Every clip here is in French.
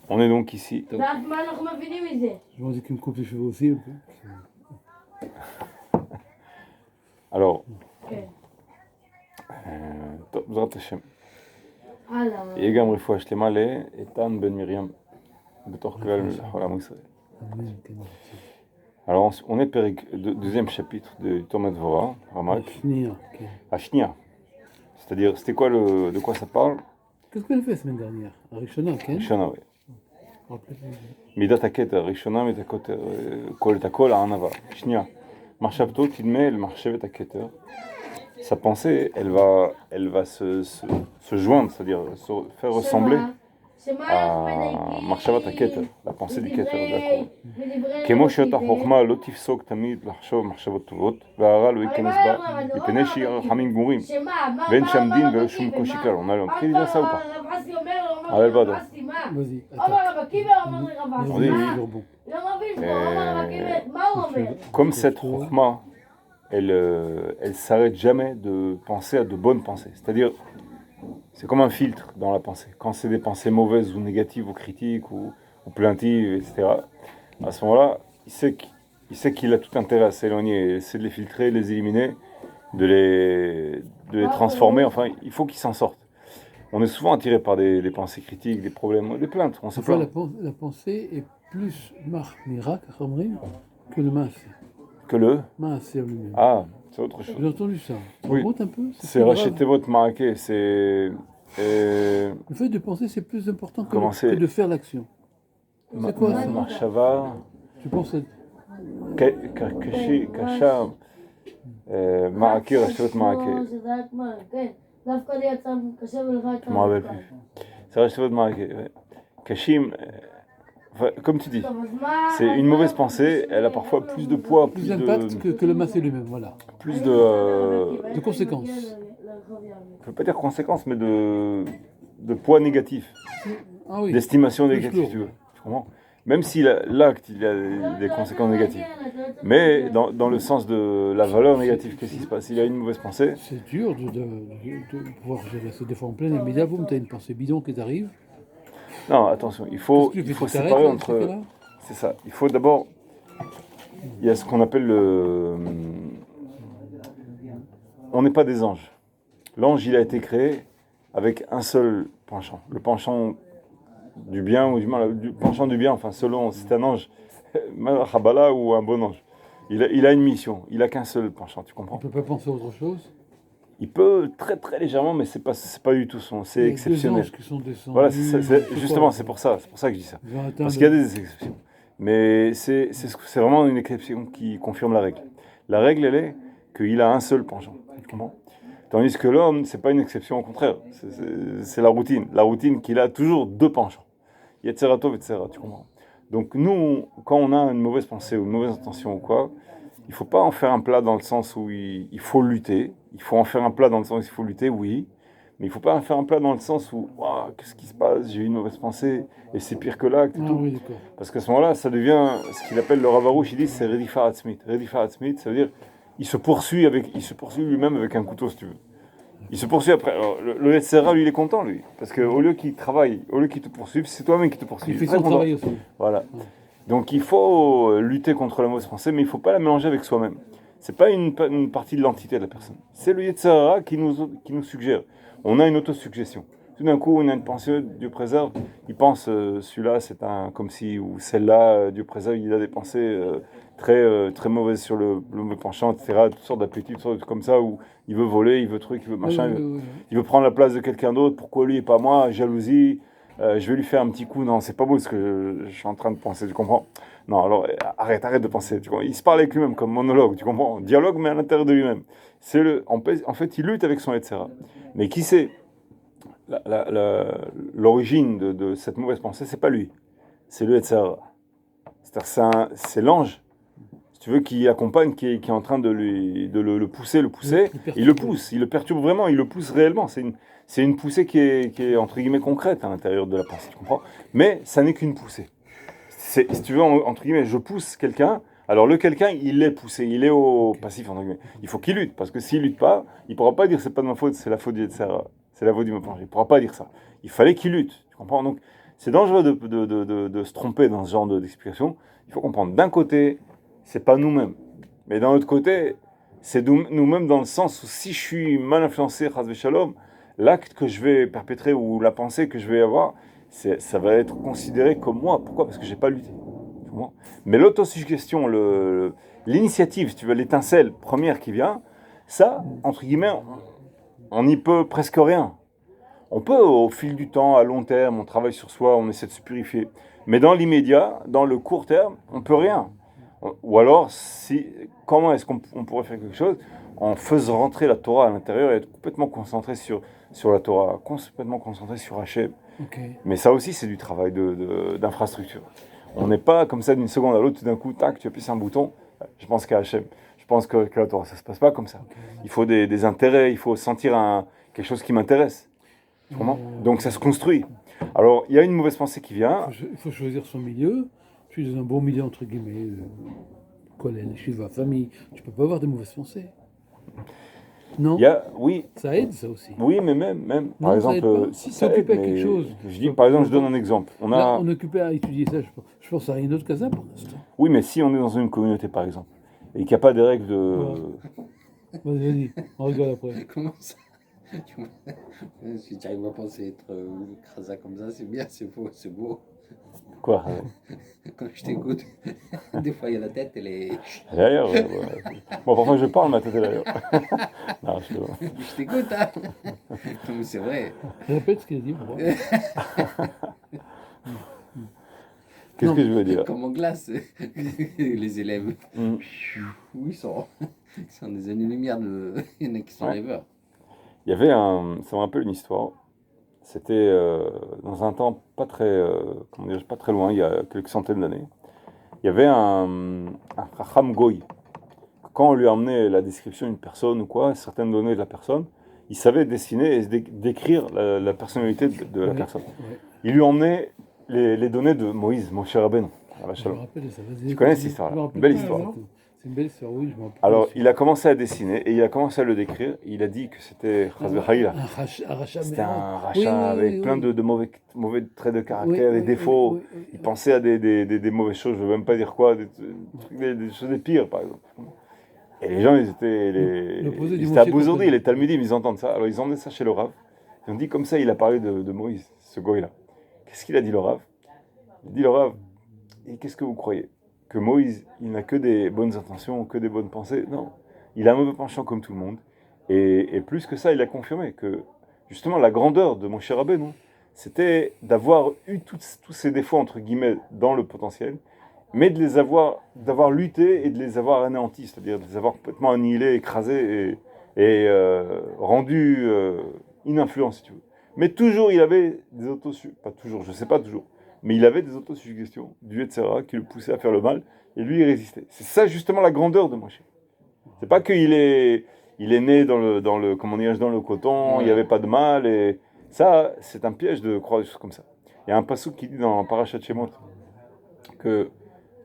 On est donc ici. Je vois qu'il me coupe les cheveux aussi. Alors, טוב, בעזרת השם. יהיה גם רפואה שלמה לאיתן בן מרים, בתוך כלל עולם ישראל. Alors, on est deuxième chapitre du Talmud Dvorah, Ramak. Ashnia. C'est-à-dire, c'était quoi de quoi ça parle? Qu'est-ce qu'on a fait la semaine dernière? Rishona, ok? Rishona, oui. מידת הכתר, ראשונה מידת הכתר, כל את הכל הענווה. שנייה, מחשבתו תדמה אל מחשבת הכתר. Sa pensée, elle va se joindre, c'est-à-dire se faire ressembler à מחשבת הכתר, la pensée du כתר, d'accord. כמו שאותה חוכמה לא תפסוק תמיד לחשוב מחשבות טובות, והרע לא ייכנס בה, מפני שהיא רחמים גמורים, ואין שם דין ולא שום קושי כלל. On a appris déjà ça ou pas? אבל בדו. Vas-y, Comme cette chokhma, elle s'arrête jamais de penser à de bonnes pensées. C'est-à-dire, c'est comme un filtre dans la pensée. Quand c'est des pensées mauvaises ou négatives ou critiques ou plaintives, etc., à ce moment-là, il sait qu'il a tout intérêt à s'éloigner, essayer de les filtrer, de les éliminer, de les transformer. Enfin, il faut qu'il s'en sorte. On est souvent attiré par des pensées critiques, des problèmes, des plaintes. On se plaint. La pensée est plus miracle que le maasé. Que le maasé lui-même. Ah, c'est autre chose. J'ai entendu ça. Oui. Un peu. C'est racheter votre marqué. C'est le fait de penser, c'est plus important que de faire l'action. C'est quoi ça? Marshava. Tu penses à Kasha. Marqué, racheter votre marqué. Je m'en rappelle plus. C'est racheter votre marqué. Kashim. Enfin, comme tu dis, c'est une mauvaise pensée, elle a parfois plus de poids, plus d'impact que le massé lui-même, voilà. Plus de conséquences. Je ne veux pas dire conséquences, mais de poids négatif. Ah oui. D'estimation négative, si tu veux. Tu comprends? Même si l'acte, il a des conséquences négatives. Mais dans le sens de la valeur négative, qu'est-ce qui se passe? Il a une mauvaise pensée. C'est dur de pouvoir gérer ça. Des fois en plein immédiat, tu as une pensée bidon qui t'arrive. Non, attention, il faut séparer entre... C'est ça, il faut d'abord... Il y a ce qu'on appelle le... On n'est pas des anges. L'ange, il a été créé avec un seul penchant. Le penchant du bien ou du mal, du penchant du bien, enfin selon si c'est un ange, Khabala ou un bon ange. Il a une mission, il n'a qu'un seul penchant, tu comprends? Il ne peut pas penser à autre chose? Il peut très très légèrement, mais c'est pas du tout c'est exceptionnel. Qui sont descendus, voilà, justement, c'est pour ça que je dis ça. Parce qu'il y a des exceptions. Mais c'est vraiment une exception qui confirme la règle. La règle, elle est qu'il a un seul penchant. Tu comprends? Tandis que l'homme, c'est pas une exception, au contraire. C'est la routine. La routine qu'il a toujours deux penchants. Yetzeratov, etc. Tu comprends? Donc nous, quand on a une mauvaise pensée ou une mauvaise intention ou quoi, il ne faut pas en faire un plat dans le sens où il faut lutter. Il faut en faire un plat dans le sens où il faut lutter, oui. Mais il ne faut pas en faire un plat dans le sens où oh, qu'est-ce qui se passe? J'ai eu une mauvaise pensée et c'est pire que l'acte et tout. Oui, parce qu'à ce moment-là, ça devient ce qu'il appelle le Rav Arush, il dit c'est Redifat Atzmit. Redifat Atzmit, ça veut dire il se poursuit lui-même avec un couteau, si tu veux. Il se poursuit après. Alors, le Yetzera, lui, il est content, lui. Parce qu'au lieu qu'il travaille, au lieu qu'il te poursuive, c'est toi-même qui te poursuit. Il fait son travail aussi. Voilà. Donc il faut lutter contre la mauvaise pensée, mais il ne faut pas la mélanger avec soi-même. Ce n'est pas une partie de l'entité de la personne. C'est le Yetzirah qui nous suggère. On a une autosuggestion. Tout d'un coup, on a une pensée, Dieu préserve, il pense, celui-là, c'est un comme si, ou celle-là, Dieu préserve, il a des pensées très mauvaises sur le penchant, etc. Toutes sortes d'appétits, toutes sortes de trucs comme ça, où il veut voler, il veut truc, il veut machin, il veut prendre la place de quelqu'un d'autre, pourquoi lui et pas moi, jalousie. Je vais lui faire un petit coup, non, c'est pas beau ce que je suis en train de penser, tu comprends? Non, alors arrête de penser, tu comprends? Il se parle avec lui-même comme monologue, tu comprends? Dialogue, mais à l'intérieur de lui-même. En fait, il lutte avec son etc. Mais qui sait l'origine de cette mauvaise pensée, c'est pas lui, c'est le etc. C'est-à-dire, c'est l'ange, si tu veux, qui accompagne, qui est en train de le pousser, il le pousse, il le perturbe vraiment, il le pousse réellement. C'est une poussée qui est entre guillemets concrète à l'intérieur de la pensée, tu comprends? Mais ça n'est qu'une poussée. Si tu veux, entre guillemets, je pousse quelqu'un, alors le quelqu'un, il est poussé, il est au passif, entre guillemets. Il faut qu'il lutte, parce que s'il lutte pas, il pourra pas dire c'est pas de ma faute, c'est la faute du Yetzirah, c'est la faute du me pencher. Il pourra pas dire ça. Il fallait qu'il lutte, tu comprends? Donc C'est dangereux de se tromper dans ce genre d'explication. Il faut comprendre, d'un côté, c'est pas nous-mêmes. Mais d'un autre côté, c'est nous-mêmes dans le sens où si je suis mal influencé, chas v'shalom, l'acte que je vais perpétrer ou la pensée que je vais avoir, ça va être considéré comme moi. Pourquoi? Parce que j'ai pas lutté. Mais l'autosuggestion, l'initiative, si tu veux, l'étincelle première qui vient, ça, entre guillemets, on n'y peut presque rien. On peut, au fil du temps, à long terme, on travaille sur soi, on essaie de se purifier. Mais dans l'immédiat, dans le court terme, on peut rien. Ou alors, comment est-ce qu'on pourrait faire quelque chose en faisant rentrer la Torah à l'intérieur et être complètement concentré sur la Torah, complètement concentré sur Hachem. Okay. Mais ça aussi, c'est du travail d'infrastructure. On n'est pas comme ça d'une seconde à l'autre, tout d'un coup, tac, tu appuies sur un bouton, je pense qu'à Hachem. Je pense que la Torah, ça ne se passe pas comme ça. Okay. Il faut des intérêts, il faut sentir quelque chose qui m'intéresse. Donc ça se construit. Alors, il y a une mauvaise pensée qui vient. Il faut choisir son milieu. Je suis dans un bon milieu, entre guillemets, collège, shiva, famille. Tu ne peux pas avoir de mauvaises pensées. Non. Oui. Ça aide, ça aussi. Oui, mais même par exemple, si ça aide, à quelque chose. Je dis, par exemple, je donne un exemple. On est occupé à étudier ça. Je pense à rien d'autre que ça pour l'instant. Oui, mais si on est dans une communauté, par exemple, et qu'il n'y a pas de règles de... Vas-y, on rigole après. Comment ça? Si tu arrives à penser être crasa comme ça, c'est bien, c'est beau. Quoi? Quand je t'écoute, des fois il y a la tête, elle est... D'ailleurs, bon, parfois je parle, ma tête est d'ailleurs. Non, je t'écoute, hein. Non, mais c'est vrai. Répète ce qu'il a dit. Qu'est-ce que je veux dire? Comme en glace, les élèves. Oui, ils sont des années-lumière il y en a qui sont rêveurs. Il y avait ça me rappelle une histoire. C'était dans un temps pas très loin, il y a quelques centaines d'années. Il y avait un Chacham Goy. Quand on lui emmenait la description d'une personne ou quoi, certaines données de la personne, il savait dessiner et décrire la personnalité de la personne. Oui. Il lui emmenait les données de Moïse, Moshe Rabbeinu. Je me rappelle de ça. Tu connais cette histoire-là? Une belle histoire. C'est une belle histoire, oui, je m'en rappelle. Alors, il a commencé à dessiner et il a commencé à le décrire. Il a dit que c'était c'était un rachat avec plein de mauvais traits de caractère, des défauts. Il pensait à des mauvaises choses, je ne veux même pas dire quoi, des choses des pires, par exemple. Et les gens, ils étaient abasourdis, les Talmudim, ils entendent ça. Alors, ils emmenaient ça chez le Rav. Ils ont dit, comme ça, il a parlé de Moïse, ce goy-là. Qu'est-ce qu'il a dit, le Rav? Il dit, le Rav, et qu'est-ce que vous croyez? Que Moïse, il n'a que des bonnes intentions, que des bonnes pensées? Non. Il a un mauvais penchant comme tout le monde. Et plus que ça, il a confirmé que, justement, la grandeur de Moshe Rabbeinu, c'était d'avoir eu tous ces défauts, entre guillemets, dans le potentiel, mais d'avoir lutté et de les avoir anéantis, c'est-à-dire de les avoir complètement annihilés, écrasés et rendus ininfluents, si tu veux. Mais toujours, il avait des pas toujours, je sais pas toujours, mais il avait des autosuggestions du Yetzirah qui le poussaient à faire le mal, et lui, il résistait. C'est ça, justement, la grandeur de Moshe. C'est pas qu'il est né dans le coton, il n'y avait pas de mal, et ça, c'est un piège de croire des choses comme ça. Il y a un passouk qui dit dans Parashat Shemot que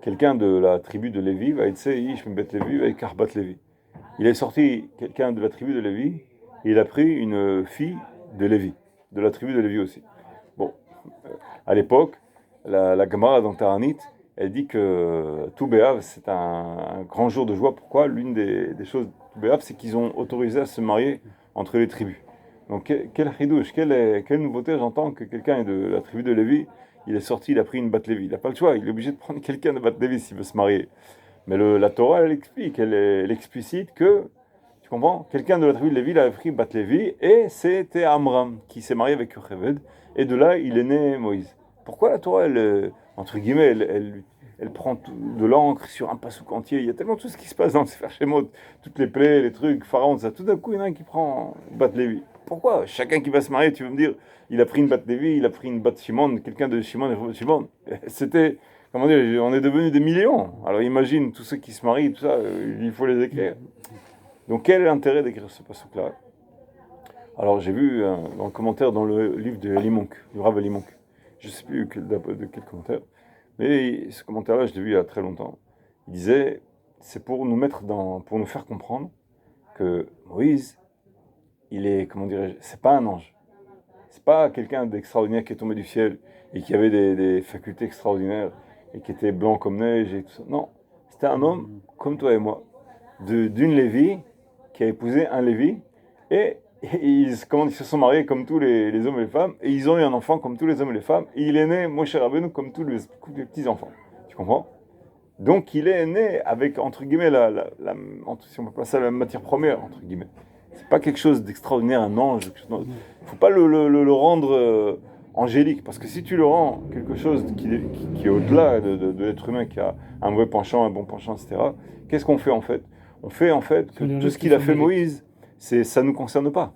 quelqu'un de la tribu de Lévi va être Ish Mbet Lévi avec Karbat Lévi. Il est sorti quelqu'un de la tribu de Lévi, et il a pris une fille de Lévi, de la tribu de Lévi aussi. Bon, à l'époque, la Gemara dans Taranit, elle dit que Tou B'Av, c'est un grand jour de joie. Pourquoi? L'une des choses de Tou B'Av, c'est qu'ils ont autorisé à se marier entre les tribus. Donc, quel chidouche, quelle nouveauté j'entends que quelqu'un est de la tribu de Lévi, il est sorti, il a pris une Bat Lévi. Il n'a pas le choix, il est obligé de prendre quelqu'un de Bat Lévi s'il veut se marier. Mais la Torah, elle explique, elle explicite que, tu comprends, quelqu'un de la tribu de Lévi, il a pris Bat Lévi, et c'était Amram qui s'est marié avec Yocheved, et de là, il est né Moïse. Pourquoi la Torah, entre guillemets, elle prend de l'encre sur un passouk entier? Il y a tellement tout ce qui se passe dans le Sefer Shemot, toutes les plaies, les trucs, Pharaon, ça. Tout d'un coup, il y en a un qui prend Bat Lévi. Pourquoi? Chacun qui va se marier, tu veux me dire, il a pris une Bat Lévi, il a pris une Bat Shimon, quelqu'un de Shimon et Shimon. C'était, comment dire, on est devenus des millions. Alors imagine tous ceux qui se marient, tout ça, il faut les écrire. Donc quel est l'intérêt d'écrire ce passouk-là? Alors j'ai vu dans le commentaire dans le livre de Limonk, du Rav Limonk. Je ne sais plus de quel commentaire, mais ce commentaire-là, je l'ai vu il y a très longtemps. Il disait, c'est pour nous faire comprendre que Moïse, il est, comment dirais-je, c'est pas un ange. C'est pas quelqu'un d'extraordinaire qui est tombé du ciel et qui avait des facultés extraordinaires et qui était blanc comme neige et tout ça. Non, c'était un homme comme toi et moi, d'une Lévi qui a épousé un Lévi et ils se sont mariés comme tous les hommes et les femmes et ils ont eu un enfant comme tous les hommes et les femmes et il est né, Moshe Rabbeinu, comme tous les petits-enfants. Tu comprends? Donc il est né avec, entre guillemets, si on peut passer à la matière première, entre guillemets. C'est pas quelque chose d'extraordinaire, un ange. Il ne faut pas le rendre angélique, parce que si tu le rends quelque chose qui est au-delà de l'être humain, qui a un mauvais penchant, un bon penchant, etc., qu'est-ce qu'on fait en fait? On fait en fait que tout ce qu'il a fait Moïse, ça ne nous concerne pas.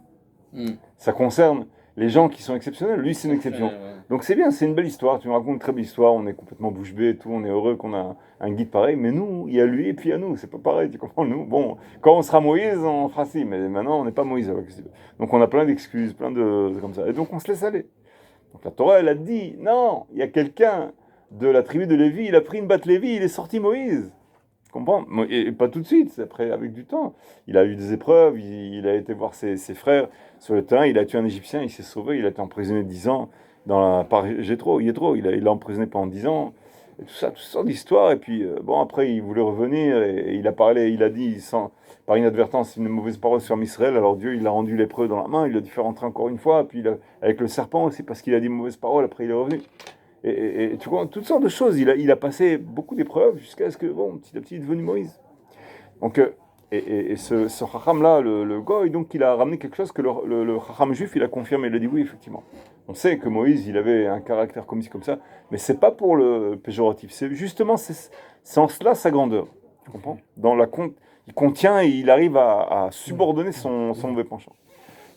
Ça concerne les gens qui sont exceptionnels. Lui, c'est une exception. Donc c'est bien, c'est une belle histoire. Tu me racontes une très belle histoire. On est complètement bouche bée et tout. On est heureux qu'on a un guide pareil. Mais nous, il y a lui et puis il y a nous. C'est pas pareil, tu comprends? Nous, bon, quand on sera Moïse, on fera ci. Mais maintenant, on n'est pas Moïse. Donc on a plein d'excuses, plein de comme ça. Et donc on se laisse aller. Donc la Torah, elle a dit, non, il y a quelqu'un de la tribu de Lévi. Il a pris une batte Lévi. Il est sorti Moïse. Tu comprends? Et pas tout de suite. Après, avec du temps. Il a eu des épreuves. Il a été voir ses frères sur le terrain. Il a tué un Égyptien. Il s'est sauvé. Il a été emprisonné 10 ans. Par Jéthro, il l'a emprisonné pendant 10 ans, et tout ça, toutes sortes d'histoires, et puis bon, après il voulait revenir, et il a dit, par inadvertance, une mauvaise parole sur Israël, alors Dieu il l'a rendu lépreux dans la main, il l'a dit faire rentrer encore une fois, puis avec le serpent aussi, parce qu'il a dit une mauvaise parole, après il est revenu. Et tu vois, toutes sortes de choses, il a passé beaucoup d'épreuves, jusqu'à ce que, bon, petit à petit, il est devenu Moïse. Donc, ce Chacham-là, le Goy, donc il a ramené quelque chose que le Chacham juif, il a confirmé, il a dit oui, effectivement. On sait que Moïse, il avait un caractère comme ci, comme ça, mais c'est pas pour le péjoratif, c'est justement, c'est en cela sa grandeur, tu comprends? Il contient et il arrive à subordonner son mauvais penchant.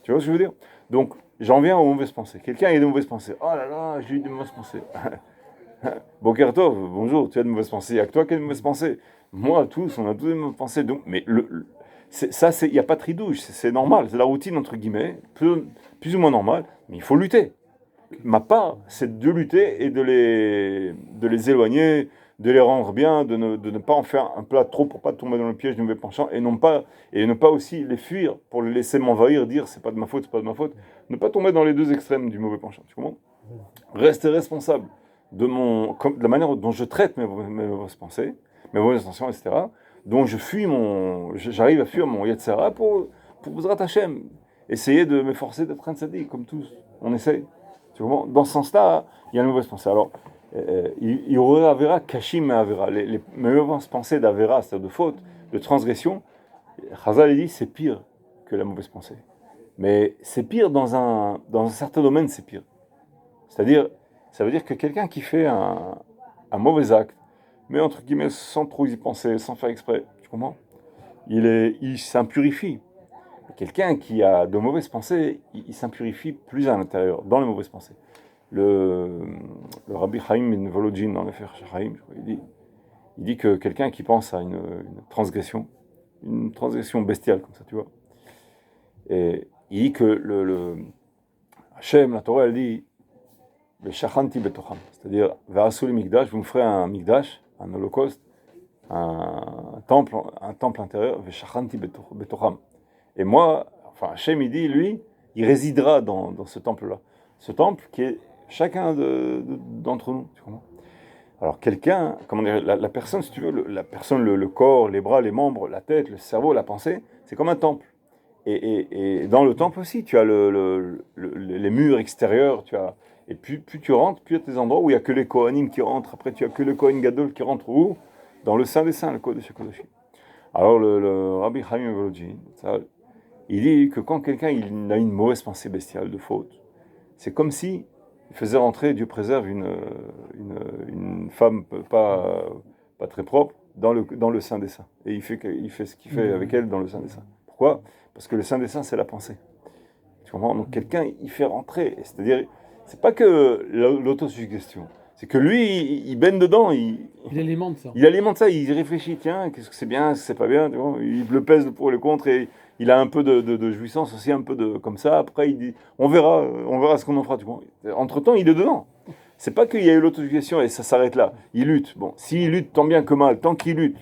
Tu vois ce que je veux dire? Donc, j'en viens aux mauvaises pensées. Quelqu'un a des mauvaises pensées. Oh là là, j'ai eu des mauvaises pensées. Bokertov, bonjour, tu as de mauvaises pensées. Il y a que toi qui as de mauvaises pensées. Moi, tous, on a tous des mauvaises pensées. Donc, mais il n'y a pas de tridouche, c'est normal, c'est la routine, entre guillemets, plus ou moins normale, mais il faut lutter. Ma part, c'est de lutter et de les éloigner, de les rendre bien, de ne pas en faire un plat trop pour pas tomber dans le piège du mauvais penchant, et ne pas aussi les fuir pour les laisser m'envahir, dire c'est pas de ma faute, c'est pas de ma faute. Ne pas tomber dans les deux extrêmes du mauvais penchant, tu comprends? Rester responsable de la manière dont je traite mes mauvaises pensées, mes mauvaises intentions, etc., dont j'arrive à fuir mon Yetzara pour Bezrat Hashem. Essayer de m'efforcer d'être un tzaddik, comme tous, on essaye. Tu comprends? Dans ce sens-là, il y a une mauvaise pensée. Alors, il y aurait Avera, Kashim et Avera. Les mauvaises pensées d'Avera, c'est-à-dire de faute, de transgression, Chazal dit c'est pire que la mauvaise pensée. Mais c'est pire dans un certain domaine, c'est pire. C'est-à-dire, ça veut dire que quelqu'un qui fait un mauvais acte, mais entre guillemets, sans trop y penser, sans faire exprès, tu comprends? Il s'impurifie. Quelqu'un qui a de mauvaises pensées, il s'impurifie plus à l'intérieur, dans les mauvaises pensées. Le Rabbi Chaim Ben Volodjin, dans l'affaire Chaim, il dit que quelqu'un qui pense à une transgression bestiale, comme ça, tu vois, et il dit que Hachem, la Torah, elle dit Shachanti betocham, c'est-à-dire V'asul migdash, vous me ferez un migdash, un holocauste, un temple intérieur, V'shachanti betocham. Et moi, enfin, Hachem, il dit, lui, il résidera dans ce temple-là. Ce temple qui est chacun d'entre nous, tu comprends? Alors, quelqu'un, comment dire, la personne, si tu veux, la personne, le corps, les bras, les membres, la tête, le cerveau, la pensée, c'est comme un temple. Et dans le temple aussi, tu as les murs extérieurs, et plus tu rentres, plus il y a des endroits où il n'y a que les Kohanim qui rentrent. Après, tu as que le Kohen Gadol qui rentre où? Dans le Saint des Saints, le Kodesh HaKodashim. Alors, le Rabbi Chaim Volodjin, il dit que quand quelqu'un il a une mauvaise pensée bestiale de faute, c'est comme si il faisait rentrer, Dieu préserve, une femme pas très propre dans le Saint des Saints. Et il fait ce qu'il fait avec elle dans le Saint des Saints. Pourquoi? Parce que le Saint des Saints, c'est la pensée. Tu comprends? Donc quelqu'un, il fait rentrer. C'est-à-dire, c'est pas que l'autosuggestion. C'est que lui, il baigne dedans. Il alimente ça. Il alimente ça, il réfléchit, tiens, qu'est-ce que c'est bien, qu'est-ce que c'est pas bien, tu vois, il le pèse le pour et le contre, et il a un peu de jouissance aussi, un peu de comme ça. Après, il dit, on verra ce qu'on en fera, tu vois. Entre-temps, il est dedans. C'est pas qu'il y a eu l'autosuggestion et ça s'arrête là. Il lutte. Bon, s'il lutte tant bien que mal, tant qu'il lutte,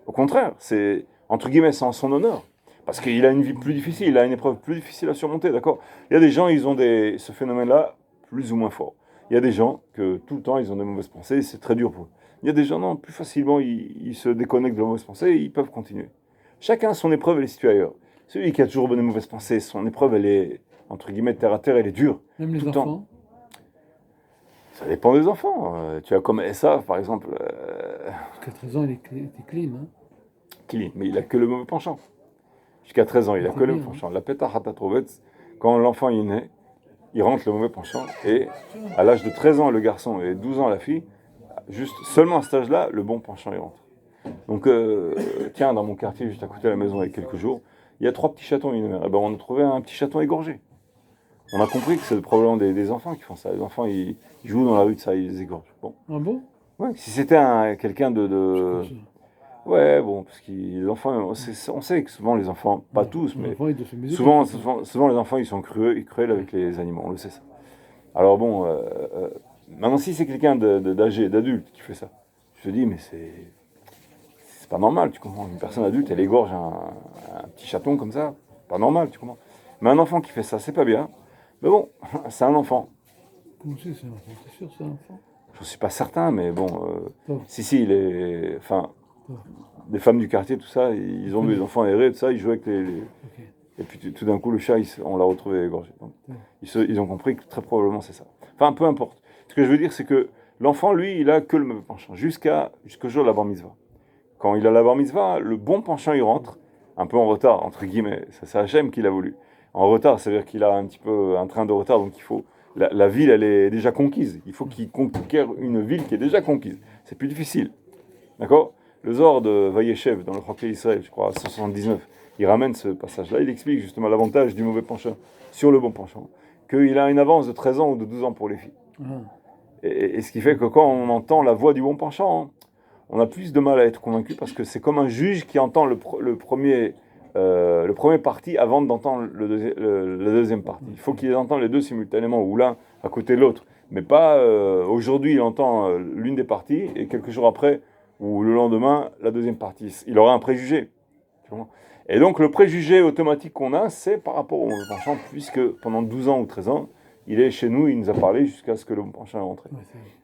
au contraire, c'est, entre guillemets, c'est en son honneur. Parce qu'il a une vie plus difficile, il a une épreuve plus difficile à surmonter, d'accord? Il y a des gens, ils ont ce phénomène-là plus ou moins fort. Il y a des gens que tout le temps, ils ont des mauvaises pensées, et c'est très dur pour eux. Il y a des gens, non, plus facilement, ils se déconnectent de leurs mauvaises pensées et ils peuvent continuer. Chacun a son épreuve, elle est située ailleurs. Celui qui a toujours des mauvaises pensées, son épreuve, elle est, entre guillemets, terre à terre, elle est dure. Même Tout les le temps. enfants. Ça dépend des enfants. Tu as comme Essa, par exemple, Jusqu'à 13 ans, il était clean. Hein. Kili, mais il a que le mauvais penchant. Jusqu'à 13 ans, il a que le mauvais penchant. La peta hatatrovetz, quand l'enfant est né, il rentre le mauvais penchant. Et à l'âge de 13 ans, le garçon, et 12 ans, la fille, juste seulement à cet âge-là, le bon penchant, il rentre. Donc, tiens, dans mon quartier, juste à côté de la maison, il y a quelques jours, il y a 3 petits chatons innomés. Eh ben, on a trouvé un petit chaton égorgé. On a compris que c'est le problème des enfants qui font ça. Les enfants, ils jouent dans la rue de ça, ils les égorgent. Bon. Ah bon? Ouais, si c'était quelqu'un Je sais pas ça. Ouais, bon, parce que les enfants, on sait que souvent les enfants, pas Ouais. tous, Les mais enfants, ils doivent s'amuser souvent, comme ça. souvent les enfants, ils sont cruels avec les animaux, on le sait ça. Alors bon, maintenant si c'est quelqu'un d'âgé, d'adulte qui fait ça, je te dis, mais c'est pas normal, tu comprends? Une personne adulte, elle égorge un petit chaton comme ça, pas normal, tu comprends? Mais un enfant qui fait ça, c'est pas bien. Mais bon, c'est un enfant. Comment c'est un enfant? T'es sûr c'est un enfant? Je suis pas certain, mais bon, Oh, si, enfin, oh, les femmes du quartier, tout ça, ils ont vu les enfants errer, tout ça, ils jouaient avec ok. et puis tout d'un coup, le chat, on l'a retrouvé égorgé. Donc, Ouais. ils ont compris que très probablement c'est ça. Enfin, peu importe. Ce que je veux dire, c'est que l'enfant, lui, il a que le mauvais penchant, jusqu'au jour de la bar mitzvah. Quand il a la bar mitzvah, le bon penchant, il rentre, un peu en retard, entre guillemets. Ça, c'est Hachem qui l'a voulu. En retard, c'est-à-dire qu'il a un petit peu un train de retard, donc il faut. La ville, elle est déjà conquise. Il faut qu'il conquiert une ville qui est déjà conquise. C'est plus difficile. D'accord? Le Zohar de Vayeshev, dans le Chokeh Israël, je crois, à 179, il ramène ce passage-là. Il explique justement l'avantage du mauvais penchant sur le bon penchant. Qu'il a une avance de 13 ans ou de 12 ans pour les filles. Ah, Et ce qui fait que quand on entend la voix du bon penchant, on a plus de mal à être convaincu parce que c'est comme un juge qui entend le premier parti avant d'entendre la deuxième partie. Il faut qu'il entende les deux simultanément ou l'un à côté de l'autre. Mais pas aujourd'hui il entend l'une des parties et quelques jours après ou le lendemain la deuxième partie. Il aura un préjugé. Tu vois. Et donc le préjugé automatique qu'on a, c'est par rapport au mauvais penchant, puisque pendant 12 ans ou 13 ans, il est chez nous, il nous a parlé jusqu'à ce que le mauvais penchant est rentré. ouais,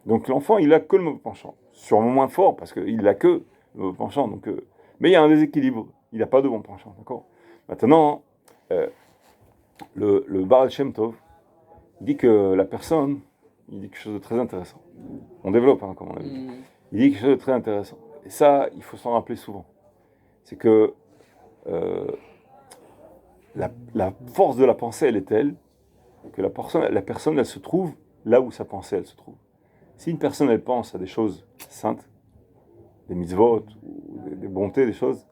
Donc l'enfant, il a que le mauvais penchant. Sûrement moins fort, parce qu'il n'a que le mauvais penchant. Donc, mais il y a un déséquilibre. Il n'a pas de bon penchant, d'accord? Maintenant, le Baal Shem Tov, il dit que la personne, il dit quelque chose de très intéressant. On développe, hein, comme on l'a dit. Il dit quelque chose de très intéressant. Et ça, il faut s'en rappeler souvent. C'est que la force de la pensée, elle est telle que la personne, elle se trouve là où sa pensée, elle se trouve. Si une personne, elle pense à des choses saintes, des mitzvot, ou des bontés, des choses,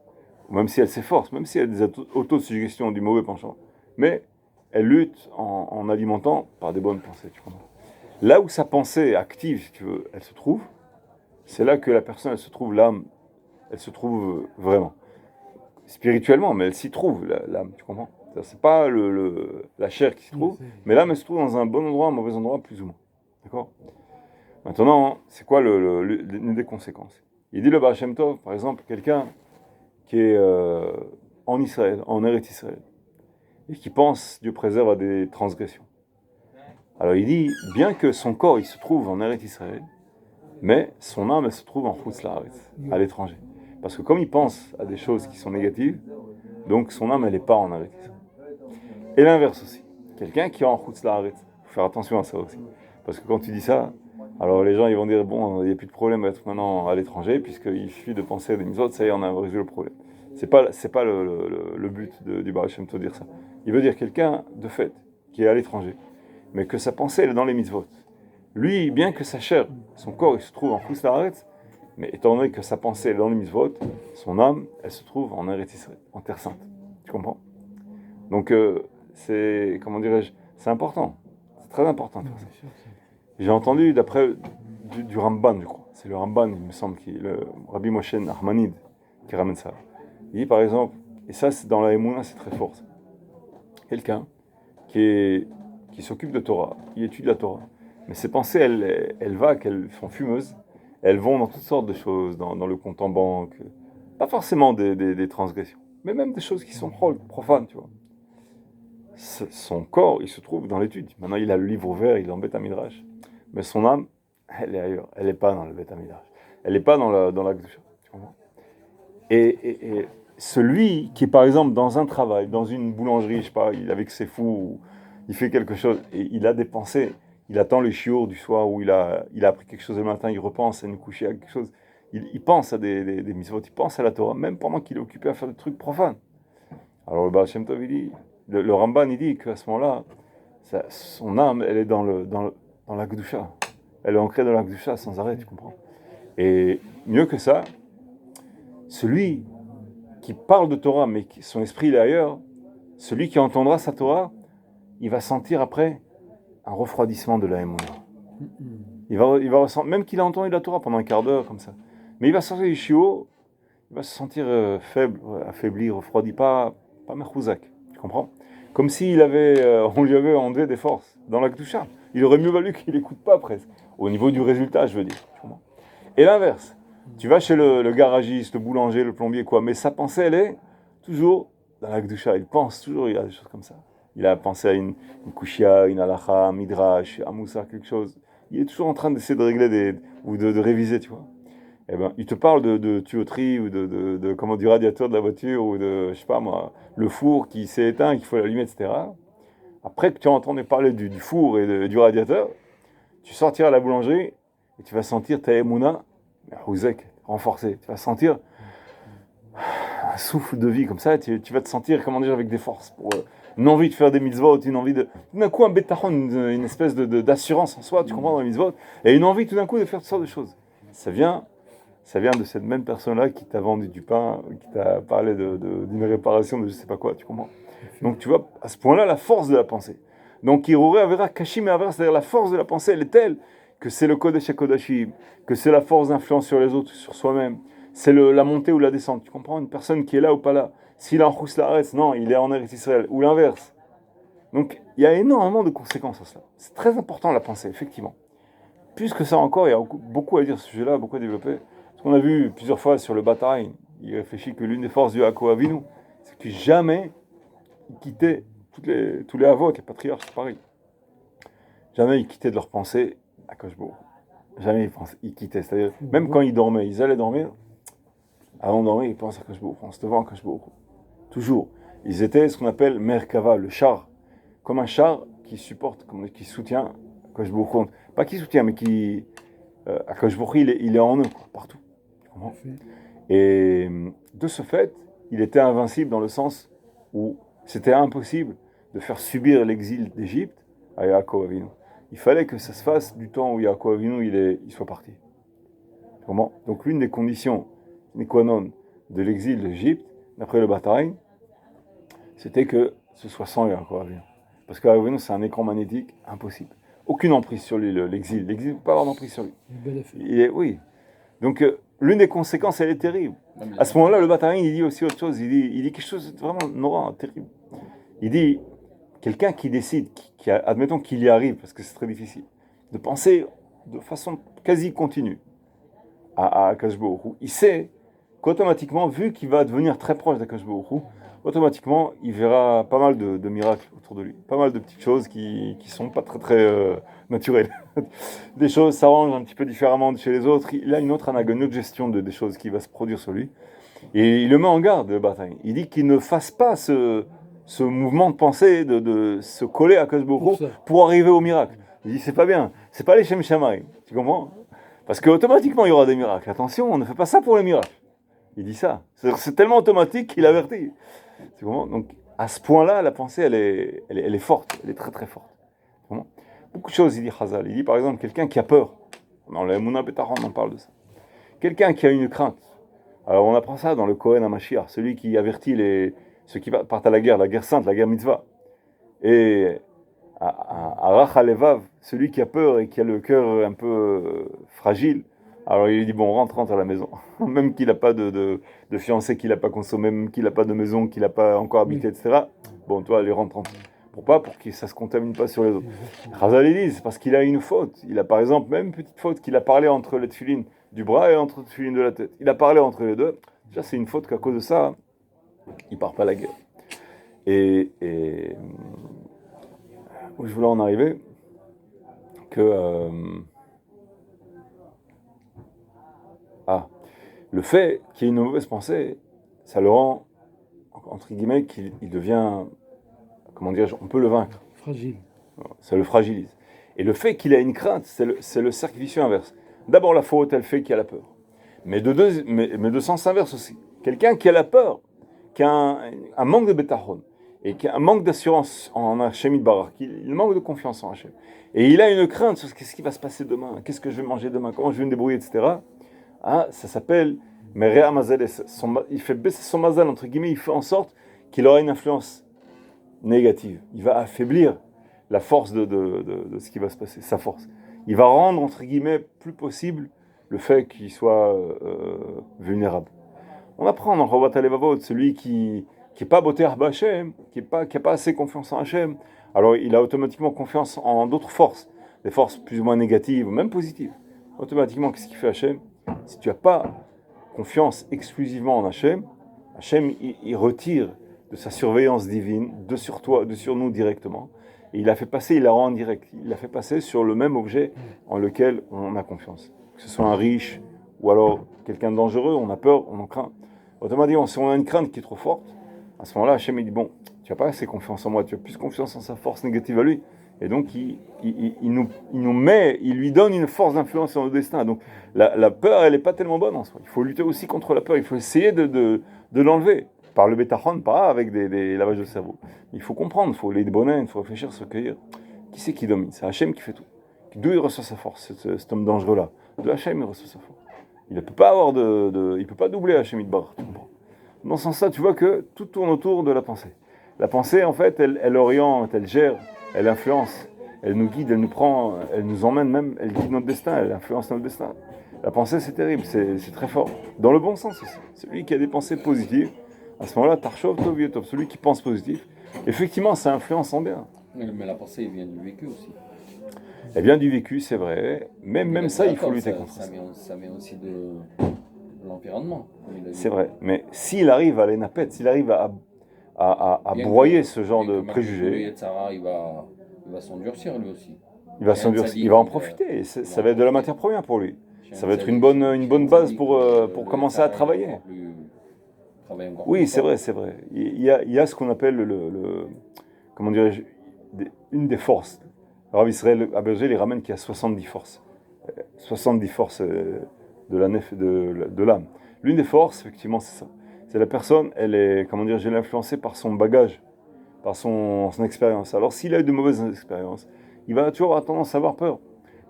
même si elle s'efforce, même si elle a des autosuggestions du mauvais penchant, mais elle lutte en alimentant par des bonnes pensées, tu comprends? Là où sa pensée active, si tu veux, elle se trouve, c'est là que la personne, elle se trouve, l'âme, elle se trouve vraiment. Spirituellement, mais elle s'y trouve, l'âme, tu comprends? C'est pas la chair qui s'y trouve, mais l'âme, elle se trouve dans un bon endroit, un mauvais endroit, plus ou moins. D'accord? Maintenant, c'est quoi l'une des conséquences? Il dit le Baal Shem Tov, par exemple, quelqu'un qui est en Israël, en Eretz Israël, et qui pense, Dieu préserve, à des transgressions. Alors il dit, bien que son corps, il se trouve en Eretz Israël, mais son âme, elle se trouve en Chutz La'aretz, à l'étranger. Parce que comme il pense à des choses qui sont négatives, donc son âme, elle n'est pas en Eretz Israël. Et l'inverse aussi. Quelqu'un qui est en Chutz La'aretz, il faut faire attention à ça aussi. Parce que quand tu dis ça, alors les gens ils vont dire, bon, il n'y a plus de problème à être maintenant à l'étranger, puisqu'il suffit de penser à des mitzvot, ça y est, on a résolu le problème. C'est pas le but du Baal Shem Tov de dire ça. Il veut dire quelqu'un, de fait, qui est à l'étranger, mais que sa pensée, elle est dans les mitzvot. Lui, bien que sa chair, son corps, il se trouve en Chutz La'aretz, mais étant donné que sa pensée est dans les mitzvot, son âme, elle se trouve en Eretz Israël, en Terre Sainte. Tu comprends? Donc, c'est, comment dirais-je, c'est important. C'est très important de faire ça. J'ai entendu d'après du Ramban, je crois. C'est le Ramban, il me semble, le Rabbi Moshe Nachmanide qui ramène ça. Il dit par exemple, et ça c'est dans la Emouna, c'est très fort. Ça. Quelqu'un qui s'occupe de Torah, il étudie la Torah, mais ses pensées, elles sont fumeuses, elles vont dans toutes sortes de choses, dans le compte en banque, pas forcément des transgressions. mais même des choses qui sont profanes, tu vois. Son corps, il se trouve dans l'étude. Maintenant, il a le livre ouvert, il est en Beth Midrash. Mais son âme, elle est ailleurs. Elle n'est pas dans le Beth Midrash. Elle n'est pas dans la Kedusha. Tu comprends? Et celui qui est, par exemple, dans un travail, dans une boulangerie, je sais pas, il est avec ses fous, il fait quelque chose, et il a des pensées, il attend les chiours du soir, où il a appris quelque chose le matin, il repense à nous coucher à quelque chose, il pense à des mitzvot, il pense à la Torah, même pendant qu'il est occupé à faire des trucs profanes. Alors le Baal Shem Tov, il dit, le Ramban, il dit qu'à ce moment-là, son âme, elle est dans la Kedusha. Elle est ancrée dans la Kedusha sans arrêt, tu comprends? Et mieux que ça, celui qui parle de Torah, mais son esprit il est ailleurs, celui qui entendra sa Torah, il va sentir après un refroidissement de la Emouna. Il va ressentir, même qu'il a entendu la Torah pendant un quart d'heure, comme ça. Mais il va sortir du chiot, il va se sentir faible, affaibli, refroidi, pas mechouzak, tu comprends? Comme s'il on lui avait enlevé des forces dans la Kedusha. Il aurait mieux valu qu'il n'écoute pas presque. Au niveau du résultat, je veux dire. Tu comprends? Et l'inverse. Tu vas chez le garagiste, le boulanger, le plombier, quoi. Mais sa pensée, elle est toujours dans la Kedusha. Il pense toujours, il y a des choses comme ça. Il a pensé à une kushia, une halacha, un midrash, un moussa, quelque chose. Il est toujours en train d'essayer de régler ou de réviser, tu vois. Eh ben, il te parle de tuyauterie ou comment, du radiateur de la voiture ou de, je sais pas moi, le four qui s'est éteint, qu'il faut l'allumer, etc. Après que tu as entendu parler du four et du radiateur, tu sortiras à la boulangerie et tu vas sentir ta émouna, renforcée. Tu vas sentir un souffle de vie comme ça, tu vas te sentir, comment dire, avec des forces. Une envie de faire des mitzvot, une envie de. Tout d'un coup, un bétachon, une espèce d'assurance en soi, tu comprends, dans les mitzvot, et une envie tout d'un coup de faire toutes sortes de choses. Ça vient de cette même personne-là qui t'a vendu du pain, qui t'a parlé d'une réparation de je sais pas quoi, tu comprends? Donc tu vois, à ce point-là, la force de la pensée. Donc Hiroré Avera Kashim et Avera, c'est-à-dire la force de la pensée, elle est telle que c'est le Kodesh HaKodashim, que c'est la force d'influence sur les autres, sur soi-même. C'est la montée ou la descente. Tu comprends? Une personne qui est là ou pas là. S'il est en Chous Laaretz, non, il est en Eretz Israël, ou l'inverse. Donc il y a énormément de conséquences à cela. C'est très important la pensée, effectivement. Plus que ça encore, il y a beaucoup à dire sur ce sujet-là, beaucoup à développer. Ce qu'on a vu plusieurs fois sur le bataille, il réfléchit que l'une des forces du Yaakov Avinu, c'est que jamais il quittait tous les avos, les patriarches, c'est pareil. Jamais ils quittaient de leur pensée à Koshbo. Jamais ils quittaient. C'est-à-dire, même quand ils dormaient, ils allaient dormir, avant de dormir, ils pensaient à Koshbo, on se devant à Koshbo. Toujours. Ils étaient ce qu'on appelle Merkava, le char. Comme un char qui supporte, qui soutient Koshbo. Pas qui soutient, mais qui. À Koshbo, il est en eux, quoi, partout. Et de ce fait, il était invincible dans le sens où c'était impossible de faire subir l'exil d'Égypte à Yaakov Avinu. Il fallait que ça se fasse du temps où Yaakov Avinu il soit parti. Comment? Donc l'une des conditions qua non de l'exil d'Égypte, d'après le bataille, c'était que ce soit sans Yaakov Avinu. Parce que Yaakov Avinu, c'est un écran magnétique impossible. Aucune emprise sur lui, l'exil. L'exil ne peut pas avoir d'emprise sur lui. Oui. Donc l'une des conséquences, elle est terrible. À ce moment-là, le bataille, il dit aussi autre chose. Il dit quelque chose de vraiment noir, terrible. Il dit, quelqu'un qui décide, admettons qu'il y arrive, parce que c'est très difficile, de penser de façon quasi continue à Akash Baruch Hu, il sait qu'automatiquement, vu qu'il va devenir très proche d'Akash Baruch Hu, automatiquement, il verra pas mal de miracles autour de lui. Pas mal de petites choses qui sont pas très, très naturelles. Des choses s'arrangent un petit peu différemment de chez les autres. Il a une autre gestion des choses qui va se produire sur lui. Et il le met en garde, le bataille. Il dit qu'il ne fasse pas ce mouvement de pensée, de se coller à Akash Baruch Hu pour arriver au miracle. Il dit, c'est pas bien. C'est pas les Shem Shammai. Tu comprends? Parce qu'automatiquement, il y aura des miracles. Attention, on ne fait pas ça pour les miracles. Il dit ça. C'est tellement automatique qu'il avertit. Tu comprends? Donc, à ce point-là, la pensée, elle est forte. Elle est très, très forte. Beaucoup de choses, il dit Chazal. Il dit, par exemple, quelqu'un qui a peur. Dans le Emouna Betaran, on parle de ça. Quelqu'un qui a une crainte. Alors, on apprend ça dans le Kohen HaMashiach, celui qui avertit ceux qui partent à la guerre sainte, la guerre mitzvah. Et à Rach HaLevav, celui qui a peur et qui a le cœur un peu fragile, alors il lui dit, bon, rentre à la maison. Même qu'il n'a pas de fiancé, qu'il n'a pas consommé, même qu'il n'a pas de maison, qu'il n'a pas encore habité, etc. Bon, toi, allez, rentre. Pourquoi? Pour que ça ne se contamine pas sur les autres. Chazal, il dit, c'est parce qu'il a une faute. Il a par exemple, même une petite faute, qu'il a parlé entre les tefilines du bras et entre les tefilines de la tête. Il a parlé entre les deux. Déjà, c'est une faute qu'à cause de ça, il part pas à la guerre. Et où je voulais en arriver, que le fait qu'il y ait une mauvaise pensée, ça le rend, entre guillemets, qu'il devient, comment dire, on peut le vaincre. Fragile. Ça le fragilise. Et le fait qu'il a une crainte, c'est le cercle vicieux inverse. D'abord, la faute, elle fait qu'il a la peur. Mais de sens inverse aussi. Quelqu'un qui a la peur, qui a un manque de bétachon, et qui a un manque d'assurance en Hachem Yitbarach, il manque de confiance en Hachem, et il a une crainte sur qu'est-ce qui va se passer demain, qu'est-ce que je vais manger demain, comment je vais me débrouiller, etc. Ah, ça s'appelle Merea Mazal. Il fait baisser son mazal, entre guillemets, il fait en sorte qu'il aura une influence négative. Il va affaiblir la force de ce qui va se passer, sa force. Il va rendre, entre guillemets, plus possible le fait qu'il soit vulnérable. On apprend dans Chovat HaLevavot, celui qui n'est pas boter Hachem, qui n'a pas assez confiance en Hachem, alors il a automatiquement confiance en d'autres forces, des forces plus ou moins négatives, ou même positives. Automatiquement, qu'est-ce qu'il fait Hachem? Si tu n'as pas confiance exclusivement en Hachem, Hachem il retire de sa surveillance divine, de sur toi, de sur nous directement, et il l'a fait passer, il l'a rendu en direct, il l'a fait passer sur le même objet en lequel on a confiance. Que ce soit un riche, ou alors quelqu'un de dangereux, on a peur, on en craint. Automatiquement, si on a une crainte qui est trop forte, à ce moment-là, Hachem il dit, bon, tu n'as pas assez confiance en moi, tu as plus confiance en sa force négative à lui. Et donc, il nous met, il lui donne une force d'influence sur notre destin. Donc, la peur, elle n'est pas tellement bonne en soi. Il faut lutter aussi contre la peur, il faut essayer de l'enlever. Par le bétachon, pas avec des lavages de cerveau. Il faut comprendre, il faut les bonhommes, il faut réfléchir, se recueillir. Qui c'est qui domine? C'est Hachem qui fait tout. D'où il reçoit sa force, cet homme dangereux-là? De Hachem, il reçoit sa force. Il ne peut pas avoir il peut pas doubler Hachem Yitbarach, tu comprends? Dans ce sens-là, tu vois que tout tourne autour de la pensée. La pensée, en fait, elle oriente, elle gère, elle influence, elle nous guide, elle nous prend, elle nous emmène même, elle guide notre destin, elle influence notre destin. La pensée, c'est terrible, c'est très fort. Dans le bon sens aussi. Celui qui a des pensées positives, à ce moment-là, Tarshov Tov Yetov, celui qui pense positif, effectivement, ça influence en bien. Mais la pensée vient du vécu aussi. Elle vient du vécu, c'est vrai. Même ça, il faut lutter contre ça. Ça vient aussi de l'environnement. C'est vrai. Mais s'il arrive à l'énapette, s'il arrive à broyer ce genre de préjugés, il va s'endurcir lui aussi. Il va s'endurcir, il va en profiter. Ça va être de la matière première pour lui. Ça va être une bonne base pour commencer à travailler. Oui, c'est vrai. Il y a ce qu'on appelle comment dirais-je, une des forces. Rav Israël Abergé les ramène qu'il y a 70 forces. 70 forces de la nef, de l'âme. L'une des forces, effectivement, c'est ça. C'est la personne, elle est, comment dire, elle est influencée par son bagage, par son expérience. Alors s'il a eu de mauvaises expériences, il va toujours avoir tendance à avoir peur.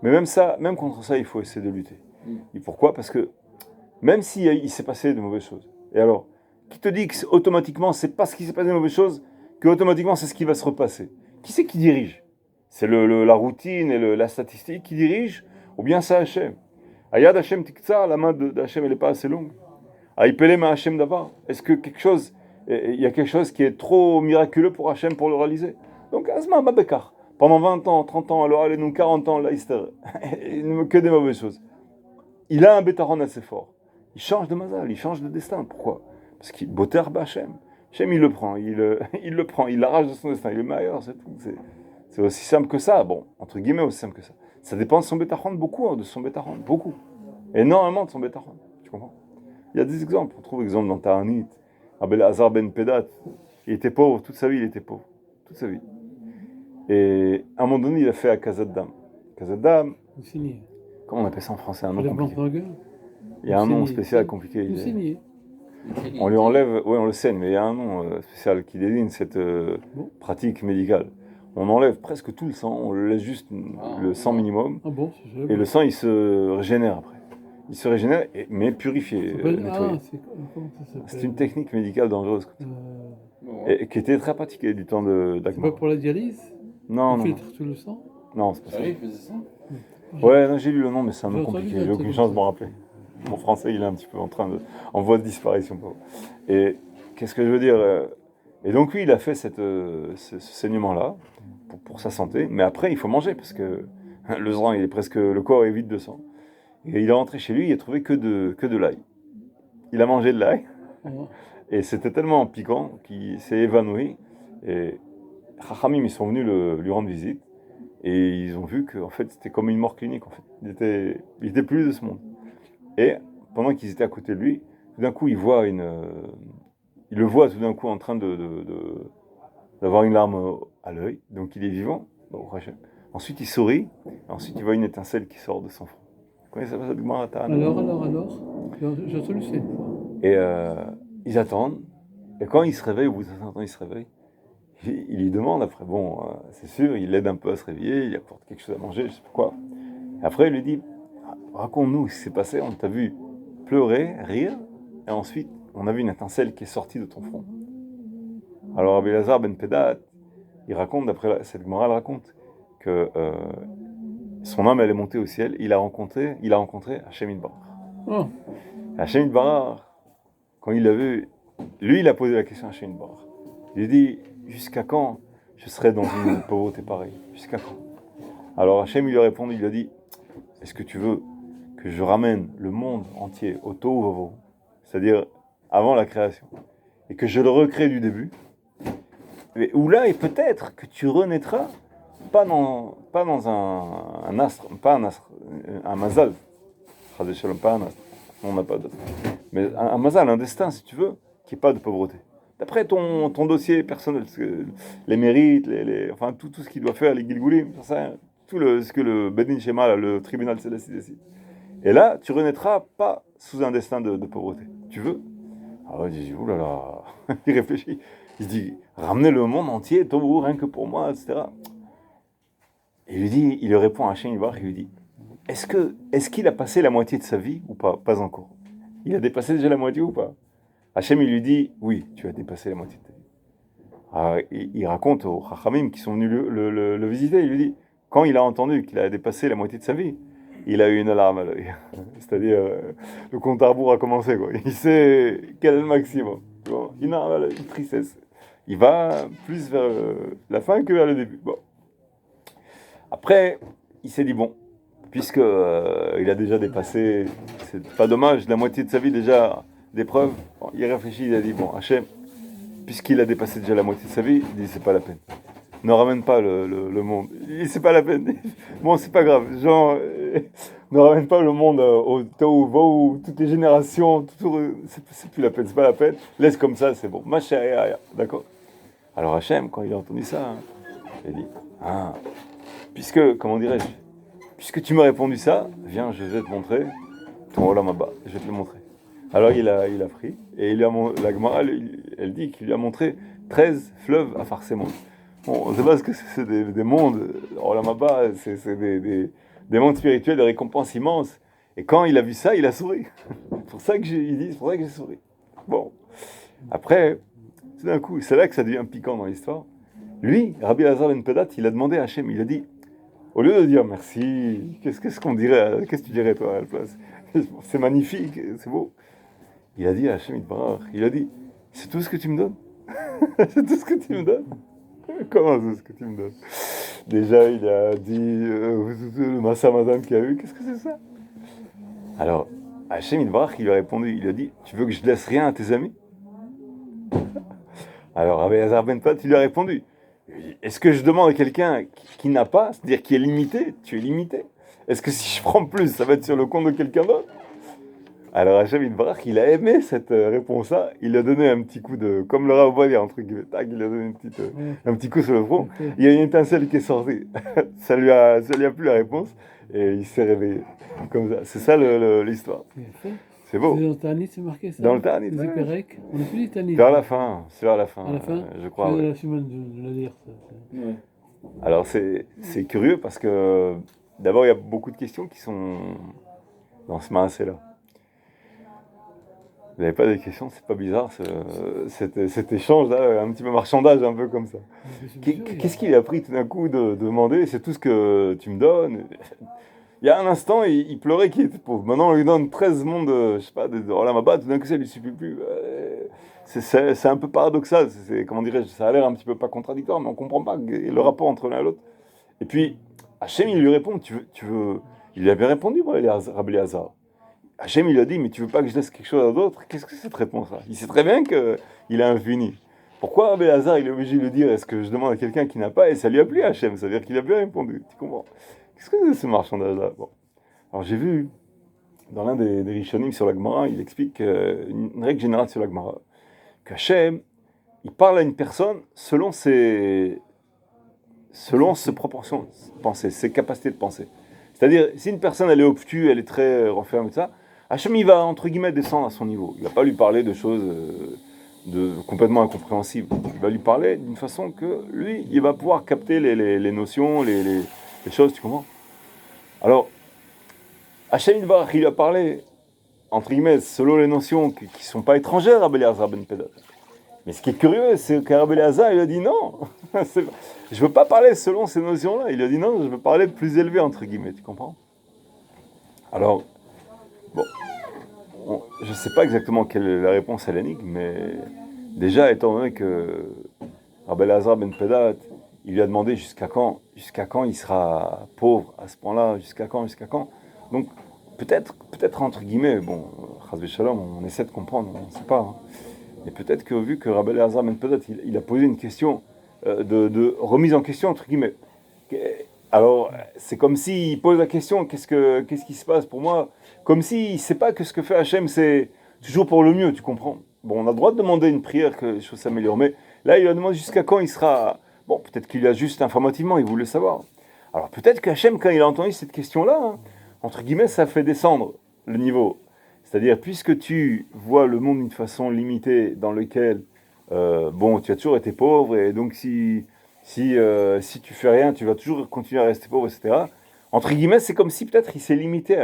Mais même contre ça, il faut essayer de lutter. Et pourquoi? Parce que même s'il s'est passé de mauvaises choses, et alors, qui te dit que automatiquement, c'est parce qu'il s'est passé de mauvaises choses que automatiquement c'est ce qui va se repasser? Qui c'est qui dirige? C'est la routine et la statistique qui dirige, ou bien c'est Hachem? Ayad Hachem Tiktsar, la main d'Hachem, elle n'est pas assez longue. Aïpelem Hachem d'abord. Est-ce que il y a quelque chose qui est trop miraculeux pour Hachem pour le réaliser? Donc, Azma Babekar. Pendant 20 ans, 30 ans, alors allez-nous 40 ans, là, que des mauvaises choses. Il a un bétaron assez fort. Il change de mazal, il change de destin. Pourquoi? Parce qu'il boter Hachem. Hachem, il le prend, il le prend, il l'arrache de son destin, il est meilleur, c'est tout. C'est aussi simple que ça. Bon, entre guillemets, aussi simple que ça. Ça dépend de son bétaron, beaucoup, de son bétaron, beaucoup. Énormément de son bétaron. Tu comprends? Il y a des exemples. On trouve exemple dans Ta'anit. Abel Hazar ben Pedat. Il était pauvre, toute sa vie, il était pauvre. Toute sa vie. Et à un moment donné, il a fait à Kazaddam. Kazaddam, comment on appelle ça en français? Un nom compliqué. Il y a un nom spécial compliqué. On lui enlève, oui, on le saigne, mais il y a un nom spécial qui désigne cette pratique médicale. On enlève presque tout le sang, on le laisse juste le sang minimum. Et le sang, il se régénère après. Il se régénère, mais purifié, nettoyé. C'est une technique médicale dangereuse. Et qui était très pratiquée du temps d'Agmar. C'est pas pour la dialyse? Non, non. Filtre tout le sang? Non, c'est pas ça. Il faisait ça? Ouais, non, j'ai lu le nom, mais c'est un nom compliqué. J'ai aucune chance de m'en rappeler. Mon français, il est un petit peu en voie de disparition. Et qu'est-ce que je veux dire? Et donc, oui, il a fait ce saignement-là pour sa santé. Mais après, il faut manger parce que le sang, le corps est vide de sang. Et il est rentré chez lui, il a trouvé que de l'ail. Il a mangé de l'ail. Et c'était tellement piquant qu'il s'est évanoui. Et Chachamim, ils sont venus lui rendre visite. Et ils ont vu qu'en fait, c'était comme une mort clinique. En fait. Il était plus de ce monde. Et pendant qu'ils étaient à côté de lui, tout d'un coup, il le voit tout d'un coup en train d'avoir une larme à l'œil. Donc il est vivant. Bon, ensuite, il sourit. Ensuite, il voit une étincelle qui sort de son front. Vous connaissez ça, cette Gemara Ta'ana? Alors, j'ai entendu ça une fois. Et ils attendent. Et quand il se réveille, au bout d'un certain temps, il se réveille. Il lui demande après, bon, c'est sûr, il l'aide un peu à se réveiller, il apporte quelque chose à manger, je sais pas quoi. Et après, il lui dit, raconte-nous ce qui s'est passé, on t'a vu pleurer, rire, et ensuite, on a vu une étincelle qui est sortie de ton front. Alors, Rabbi Elazar ben Pedat, il raconte, d'après cette Gemara, elle raconte que son âme, elle est montée au ciel, il a rencontré Hachem Yitbarach. Oh, Hachem Yitbarach, quand il l'a vu, lui, il a posé la question à Hachem Yitbarach. Il lui dit, jusqu'à quand je serai dans une pauvreté pareille? Jusqu'à quand? Alors Hachem, il lui a répondu, il lui a dit, est-ce que tu veux que je ramène le monde entier au Tohu Vavohu, c'est-à-dire avant la création, et que je le recrée du début, où là, et peut-être que tu renaîtras, pas dans un astre, pas un astre, un mazal, Chas Shalom, pas un astre, on n'a pas d'astre, mais un mazal, un destin, si tu veux, qui n'est pas de pauvreté. D'après ton dossier personnel, les mérites, enfin tout ce qu'il doit faire, les gilgoulim, ce que le Bedin Shema, le tribunal céleste décide. Et là, tu renaîtras pas sous un destin de pauvreté. Tu veux? Alors il dit, oulala, il réfléchit. Il se dit, ramener le monde entier, Tohu, rien que pour moi, etc. Et il lui répond à Hachem Yitbarach, il lui dit, est-ce qu'il a passé la moitié de sa vie ou pas? Pas encore. Il a dépassé déjà la moitié ou pas? Hachem, il lui dit, oui, tu as dépassé la moitié de ta vie. Alors, il raconte aux Chachamim qui sont venus le visiter, il lui dit, quand il a entendu qu'il a dépassé la moitié de sa vie, il a eu une alarme à l'œil. C'est-à-dire, le compte à rebours a commencé, quoi. Il sait quel est le maximum. Tu vois, une alarme à l'œil, une tristesse. Il va plus vers la fin que vers le début. Bon. Après, il s'est dit, bon, puisque il a déjà dépassé, c'est pas dommage, la moitié de sa vie déjà d'épreuve, bon, il réfléchit, il a dit, bon, Hachem, puisqu'il a dépassé déjà la moitié de sa vie, il dit, c'est pas la peine. Ne ramène pas le monde. Il dit, c'est pas la peine. Bon, c'est pas grave. Genre, ne ramène pas le monde au Tohu Vavohu, toutes les générations, c'est plus la peine, c'est pas la peine. Laisse comme ça, c'est bon. Ma chérie, d'accord. Alors Hachem, quand il a entendu ça, il a dit, puisque tu m'as répondu ça, viens, je vais te montrer ton Olam Haba, je vais te le montrer. Alors il a pris, et la Gemara, elle dit qu'il lui a montré 13 fleuves à Farsémon. Bon, on sait pas ce que c'est des mondes, Olam Haba, c'est des mondes spirituels, des récompenses immenses. Et quand il a vu ça, il a souri. C'est pour ça que j'ai souri. Bon, après, tout d'un coup, c'est là que ça devient piquant dans l'histoire. Lui, Rabbi Elazar ben Pedat, il a demandé à Hachem, il a dit, au lieu de dire merci, qu'est-ce qu'on dirait, qu'est-ce que tu dirais toi à la place? C'est magnifique, c'est beau. Il a dit à Hachem Yitbarach, il a dit, c'est tout ce que tu me donnes? C'est tout ce que tu me donnes? Comment c'est ce que tu me donnes? Déjà, il a dit, le Massamazan qu'il y a eu, qu'est-ce que c'est ça? Alors, Hachem Yitbarach, il lui a répondu, il a dit, tu veux que je laisse rien à tes amis? Alors, Rabbi Elazar ben Pedat, il lui a répondu, est-ce que je demande à quelqu'un qui n'a pas, c'est-à-dire qui est limité? Tu es limité. Est-ce que si je prends plus, ça va être sur le compte de quelqu'un d'autre? Alors Hachem Yitbarach, il a aimé cette réponse-là. Il a donné un petit coup de, comme le Rav Ovadia, entre guillemets, il a donné un petit coup sur le front. Il y a une étincelle qui est sortie. ça lui a plu la réponse et il s'est réveillé. Comme ça. C'est ça l'histoire. C'est beau. C'est dans le Ta'anit, c'est marqué ça? Dans le Ta'anit. Les Perek. On a plus les Ta'anit. Vers la fin. C'est vers la fin. À la fin je crois. C'est la semaine de la lire, ça. Ouais. Alors c'est curieux parce que d'abord il y a beaucoup de questions qui sont dans ce maasé-là. Vous n'avez pas des questions, c'est pas bizarre, cet échange-là, un petit peu marchandage, un peu comme ça. Qu'est-ce qu'il a pris tout d'un coup de demander, c'est tout ce que tu me donnes? Il y a un instant, il pleurait qu'il était pauvre. Maintenant, on lui donne 13 mondes, je sais pas, de Olam Haba, tout d'un coup, ça lui suffit plus. C'est un peu paradoxal, comment dirais-je, ça a l'air un petit peu pas contradictoire, mais on comprend pas le rapport entre l'un et l'autre. Et puis, Hachem, il lui répond, tu veux... Il lui avait répondu, Rabbi Elazar. Hachem, il a dit, mais tu veux pas que je laisse quelque chose à d'autres? Qu'est-ce que c'est cette réponse-là? Il sait très bien qu'il a infini. Pourquoi Rabbi Lazare, il est obligé de le dire? Est-ce que je demande à quelqu'un qui n'a pas? Et ça lui a plu, Hachem, ça veut dire qu'il a bien répondu. Tu comprends? Qu'est-ce que c'est ce marchandage-là? Bon. Alors j'ai vu, dans l'un des Rishonim sur la Gemara, il explique une règle générale sur la Gemara, qu'Hachem, il parle à une personne selon ses proportions de pensée, ses capacités de penser. C'est-à-dire, si une personne, elle est obtuse, elle est très renfermée, et ça, Hachem, il va, entre guillemets, descendre à son niveau. Il ne va pas lui parler de choses complètement incompréhensibles. Il va lui parler d'une façon que, lui, il va pouvoir capter les notions, les choses, tu comprends? Alors, Hachem, il a parlé, entre guillemets, selon les notions qui ne sont pas étrangères à Rabbi Eliezer ben Pedat. Mais ce qui est curieux, c'est que Rabbi Eliezer, il a dit non, je ne veux pas parler selon ces notions-là. Il a dit non, je veux parler plus élevé, entre guillemets, tu comprends? Alors, bon, je ne sais pas exactement quelle est la réponse à l'énigme, mais déjà, étant donné que Rabbi Eliezer ben Pedat, il lui a demandé jusqu'à quand il sera pauvre à ce point-là, jusqu'à quand. Donc, peut-être entre guillemets, bon, Chas v'Shalom, on essaie de comprendre, on ne sait pas. Hein. Et peut-être que vu que Rabbi Eliezer ben Pedat, il a posé une question de remise en question, entre guillemets. Alors, c'est comme s'il pose la question, qu'est-ce qui se passe pour moi? Comme s'il ne sait pas que ce que fait Hachem, c'est toujours pour le mieux, tu comprends? Bon, on a le droit de demander une prière que les choses s'améliorent, mais là, il a demandé jusqu'à quand il sera... Bon, peut-être qu'il a juste informativement, il voulait savoir. Alors, peut-être qu'Hachem, quand il a entendu cette question-là, hein, entre guillemets, ça fait descendre le niveau. C'est-à-dire, puisque tu vois le monde d'une façon limitée, dans lequel, bon, tu as toujours été pauvre, et donc si tu fais rien, tu vas toujours continuer à rester pauvre, etc. Entre guillemets, c'est comme si peut-être il s'est limité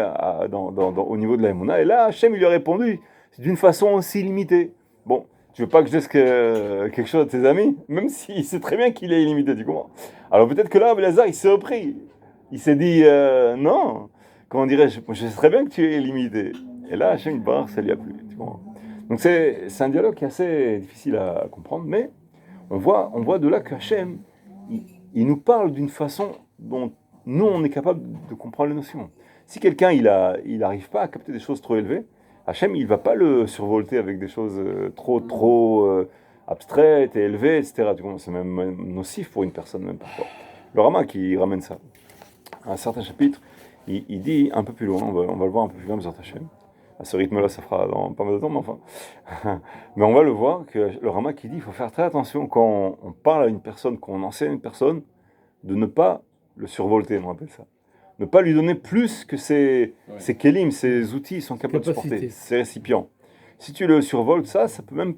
au niveau de la Emouna. Et là, Hachem, il lui a répondu d'une façon aussi limitée. Bon, tu veux pas que je laisse quelque chose à tes amis, même s'il sait très bien qu'il est illimité, tu comprends? Alors peut-être que là, Abelazar, il s'est repris. Il s'est dit, non, comment dirais-je, je sais très bien que tu es illimité. Et là, Hachem, ça lui a plu, tu comprends? Donc c'est un dialogue qui est assez difficile à comprendre, mais on voit de là qu'Hachem, il nous parle d'une façon dont nous, on est capable de comprendre les notions. Si quelqu'un, il n'arrive pas à capter des choses trop élevées, Hachem, il ne va pas le survolter avec des choses trop abstraites et élevées, etc. C'est même nocif pour une personne, même parfois. Le Rama qui ramène ça. À un certain chapitre, il dit un peu plus loin, on va le voir un peu plus loin, Bezrat Hachem. À ce rythme-là, ça fera dans pas mal de temps, mais enfin. Mais on va le voir, que le Rama qui dit, il faut faire très attention quand on parle à une personne, quand on enseigne à une personne, de ne pas le survolter, on appelle ça. Ne pas lui donner plus que ses kelim, ses outils, son capacité de supporter, ses récipients. Si tu le survoltes, ça peut même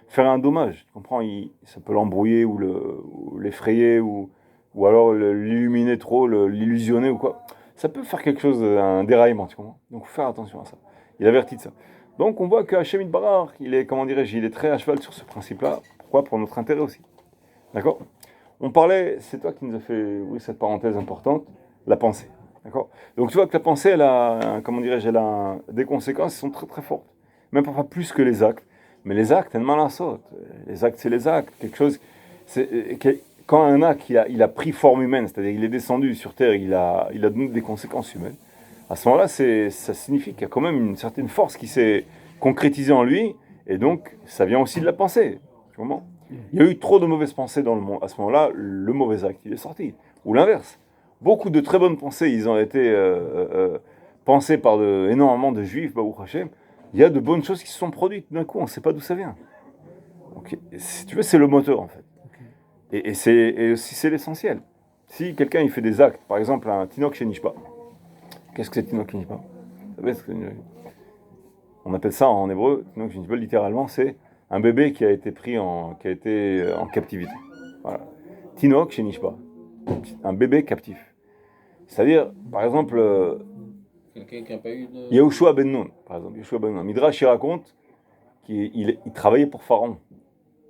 faire un dommage. Tu comprends? Ça peut l'embrouiller ou l'effrayer ou alors l'illuminer trop, l'illusionner ou quoi. Ça peut faire quelque chose, un déraillement, tu comprends? Donc, il faut faire attention à ça. Il avertit de ça. Donc, on voit que Hachem Itbarach, il est très à cheval sur ce principe-là. Pourquoi? Pour notre intérêt aussi. D'accord? On parlait, c'est toi qui nous as fait, cette parenthèse importante, la pensée. D'accord? Donc, tu vois que la pensée, elle a des conséquences qui sont très très fortes. Même parfois plus que les actes. Mais les actes, elles mal sautent. Les actes, c'est les actes. Quelque chose. Quand un acte, il a pris forme humaine, c'est-à-dire qu'il est descendu sur Terre, il a donné des conséquences humaines. À ce moment-là, ça signifie qu'il y a quand même une certaine force qui s'est concrétisée en lui, et donc ça vient aussi de la pensée. Tu comprends? Il y a eu trop de mauvaises pensées dans le monde. À ce moment-là, le mauvais acte, il est sorti. Ou l'inverse. Beaucoup de très bonnes pensées, ils ont été pensées par énormément de juifs, Baruch Hashem. Il y a de bonnes choses qui se sont produites. D'un coup, on ne sait pas d'où ça vient. Donc, si tu veux, c'est le moteur, en fait. Et aussi, c'est l'essentiel. Si quelqu'un il fait des actes, par exemple, un Tinok chez Nishpa. Qu'est-ce que c'est Tinok chez Nishpa? Vous savez ce que on appelle ça en hébreu, Tinok chez Nishpa, littéralement, c'est un bébé qui a été pris en captivité. Voilà. Tinok chez Nishpa. Un bébé captif. C'est-à-dire, par exemple, quelqu'un qui n'a pas eu de... Yehoshua ben Nun, par exemple. Yehoshua ben Nun. Midrash, il raconte qu'il travaillait pour Pharaon.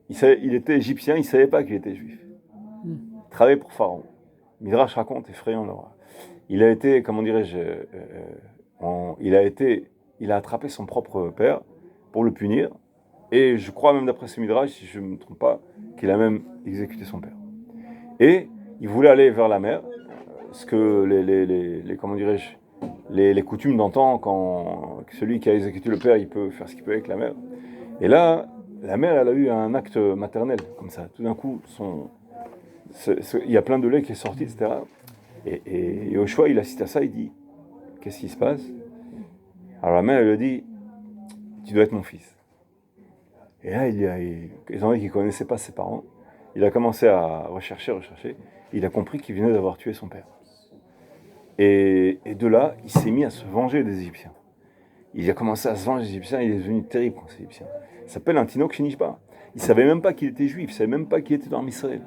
Il était égyptien, il ne savait pas qu'il était juif. Il travaillait pour Pharaon. Midrash raconte, effrayant l'horreur. Il a été, comment dirais-je, il a attrapé son propre père pour le punir. Et je crois même d'après ce Midrash, si je ne me trompe pas, qu'il a même exécuté son père. Et il voulait aller vers la mer, ce que comment dirais-je, les coutumes d'antan, quand celui qui a exécuté le père, il peut faire ce qu'il peut avec la mère. Et là, la mère, elle a eu un acte maternel, comme ça. Tout d'un coup, il y a plein de lait qui est sorti, etc. Et Yoshua, il assiste à ça, il dit, qu'est-ce qui se passe? Alors la mère, elle lui dit, tu dois être mon fils. Et là, étant donné qu'il ne connaissait pas ses parents, il a commencé à rechercher. Il a compris qu'il venait d'avoir tué son père. Et de là, il s'est mis à se venger des Égyptiens. Il a commencé à se venger des Égyptiens, il est devenu terrible contre les Égyptiens. Il s'appelle un Tinoch Shinishba. Il ne savait même pas qu'il était juif, il ne savait même pas qu'il était dans Israël.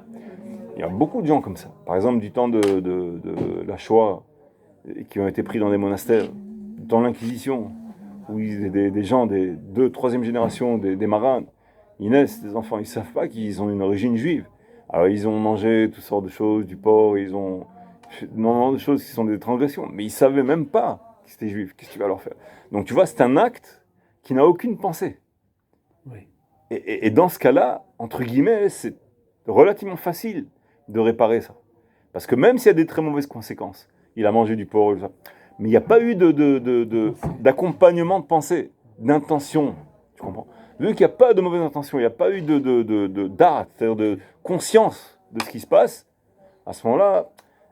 Il y a beaucoup de gens comme ça. Par exemple, du temps de la Shoah, qui ont été pris dans des monastères, dans l'Inquisition, où des gens des 2e, 3e génération, des marins, ils naissent, des enfants, ils ne savent pas qu'ils ont une origine juive. Alors ils ont mangé toutes sortes de choses, du porc, ils ont énormément de choses qui sont des transgressions, mais ils ne savaient même pas qu'ils étaient juifs. Qu'est-ce que tu vas leur faire? Donc tu vois, c'est un acte qui n'a aucune pensée. Oui. Et dans ce cas-là, entre guillemets, c'est relativement facile de réparer ça. Parce que même s'il y a des très mauvaises conséquences, il a mangé du porc, mais il n'y a pas eu d'accompagnement de pensée, d'intention, tu comprends? Vu qu'il n'y a pas de mauvaise intention, il n'y a pas eu d'art, c'est-à-dire de conscience de ce qui se passe, à ce moment-là,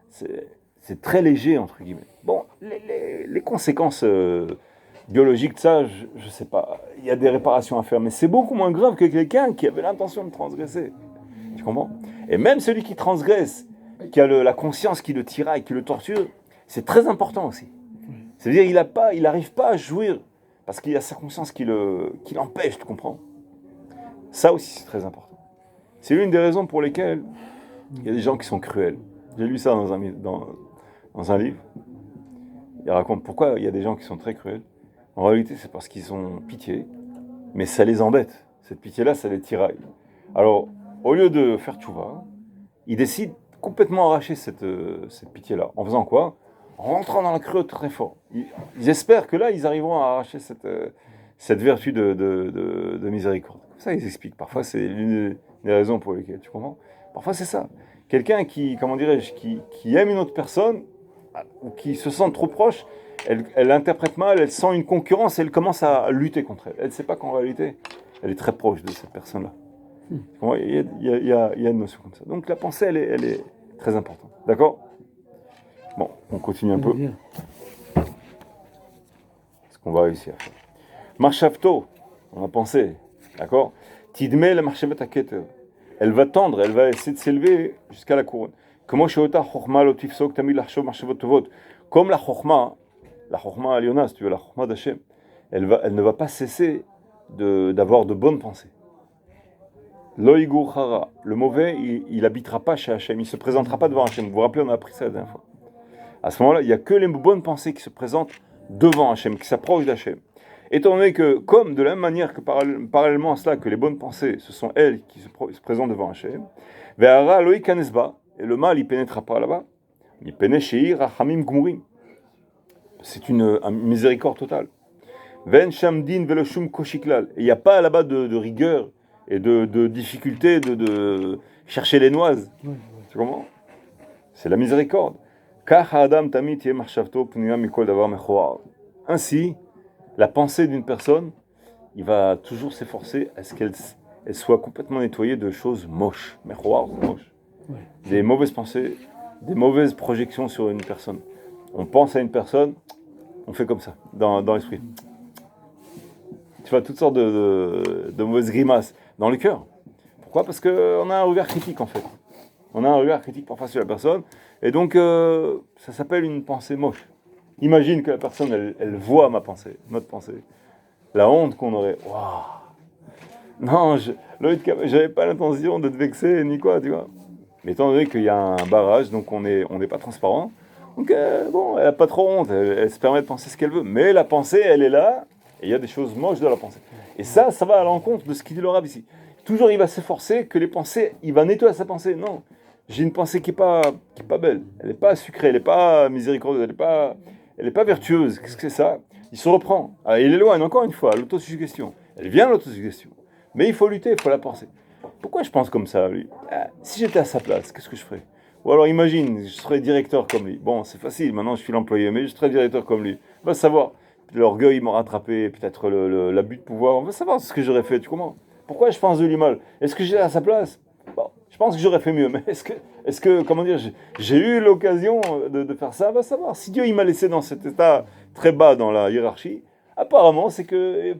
c'est très léger, entre guillemets. Bon, les conséquences biologiques de ça, je ne sais pas, il y a des réparations à faire, mais c'est beaucoup moins grave que quelqu'un qui avait l'intention de transgresser. Tu comprends? Et même celui qui transgresse, qui a la conscience qui le tiraille, qui le torture, c'est très important aussi. C'est-à-dire il n'arrive pas à jouir parce qu'il y a sa conscience qui l'empêche, tu comprends? Ça aussi, c'est très important. C'est l'une des raisons pour lesquelles il y a des gens qui sont cruels. J'ai lu ça dans un livre. Il raconte pourquoi il y a des gens qui sont très cruels. En réalité, c'est parce qu'ils ont pitié, mais ça les embête. Cette pitié-là, ça les tiraille. Alors, au lieu de faire tchouva, ils décident complètement arracher cette pitié-là. En faisant quoi? En rentrant dans la cruauté très fort. Ils espèrent que là, ils arriveront à arracher cette vertu de miséricorde. Ça, ils expliquent. Parfois, c'est l'une des raisons pour lesquelles, tu comprends? Parfois, c'est ça. Quelqu'un qui, comment dirais-je, qui aime une autre personne, ou qui se sent trop proche, elle l'interprète mal, elle sent une concurrence et elle commence à lutter contre elle. Elle ne sait pas qu'en réalité, elle est très proche de cette personne-là. Il y a une notion comme ça. Donc la pensée, elle est très importante. D'accord? Bon, on continue un peu. Ce qu'on va réussir à faire. Marshavto, on a pensé. D'accord? Tidme la marshavet aketer. Elle va tendre, elle va essayer de s'élever jusqu'à la couronne. Comme la chorma Aliona, si tu veux, la chorma d'Hachem, elle ne va pas cesser d'avoir de bonnes pensées. Loïgour Hara, le mauvais, il habitera pas chez Hachem, il ne se présentera pas devant Hachem. Vous vous rappelez, on a appris ça la dernière fois. À ce moment-là, il n'y a que les bonnes pensées qui se présentent devant Hachem, qui s'approchent d'Hachem. Étant donné que, comme de la même manière que parallèlement à cela, que les bonnes pensées, ce sont elles qui se présentent devant Hachem, Ve'ara Loï Kanesba, et le mal, il pénétrera pas là-bas, il pénètre chez Rachamim Gmurim. C'est une miséricorde totale. Ven Shamdin Veloshum Koshiklal, et il n'y a pas là-bas de rigueur et de difficulté de chercher les noises. Tu comprends? C'est la miséricorde. Ainsi, la pensée d'une personne, il va toujours s'efforcer à ce qu'elle soit complètement nettoyée de choses moches. Moches. Des mauvaises pensées, des mauvaises projections sur une personne. On pense à une personne, on fait comme ça, dans l'esprit. Tu vois, toutes sortes de mauvaises grimaces dans le cœur. Pourquoi? Parce qu'on a un regard critique, en fait. On a un regard critique parfois sur la personne, et donc ça s'appelle une pensée moche. Imagine que la personne, elle voit ma pensée, notre pensée. La honte qu'on aurait. Waouh! Non, j'avais pas l'intention de te vexer, ni quoi, tu vois. Mais étant donné qu'il y a un barrage, donc on n'est pas transparent, donc bon, elle n'a pas trop honte, elle se permet de penser ce qu'elle veut. Mais la pensée, elle est là, et il y a des choses moches dans la pensée. Et ça va à l'encontre de ce qu'il dit le Rav ici. Toujours, il va s'efforcer que les pensées, il va nettoyer sa pensée. Non, j'ai une pensée qui est pas belle. Elle n'est pas sucrée, elle n'est pas miséricordieuse, elle n'est pas vertueuse. Qu'est-ce que c'est ça? Il se reprend. Alors, il éloigne encore une fois l'autosuggestion. Elle vient l'autosuggestion. Mais il faut lutter, il faut la penser. Pourquoi je pense comme ça, lui? Si j'étais à sa place, qu'est-ce que je ferais? Ou alors imagine, je serais directeur comme lui. Bon, c'est facile, maintenant je suis l'employé, mais je serais directeur comme lui. On va savoir. L'orgueil m'a rattrapé, peut-être l'abus de pouvoir. On va savoir ce que j'aurais fait, tu comprends? Pourquoi je pense de lui mal? Est-ce que j'étais à sa place? Bon, je pense que j'aurais fait mieux, mais comment dire, j'ai eu l'occasion de faire ça? On va savoir. Si Dieu il m'a laissé dans cet état très bas dans la hiérarchie, apparemment c'est que,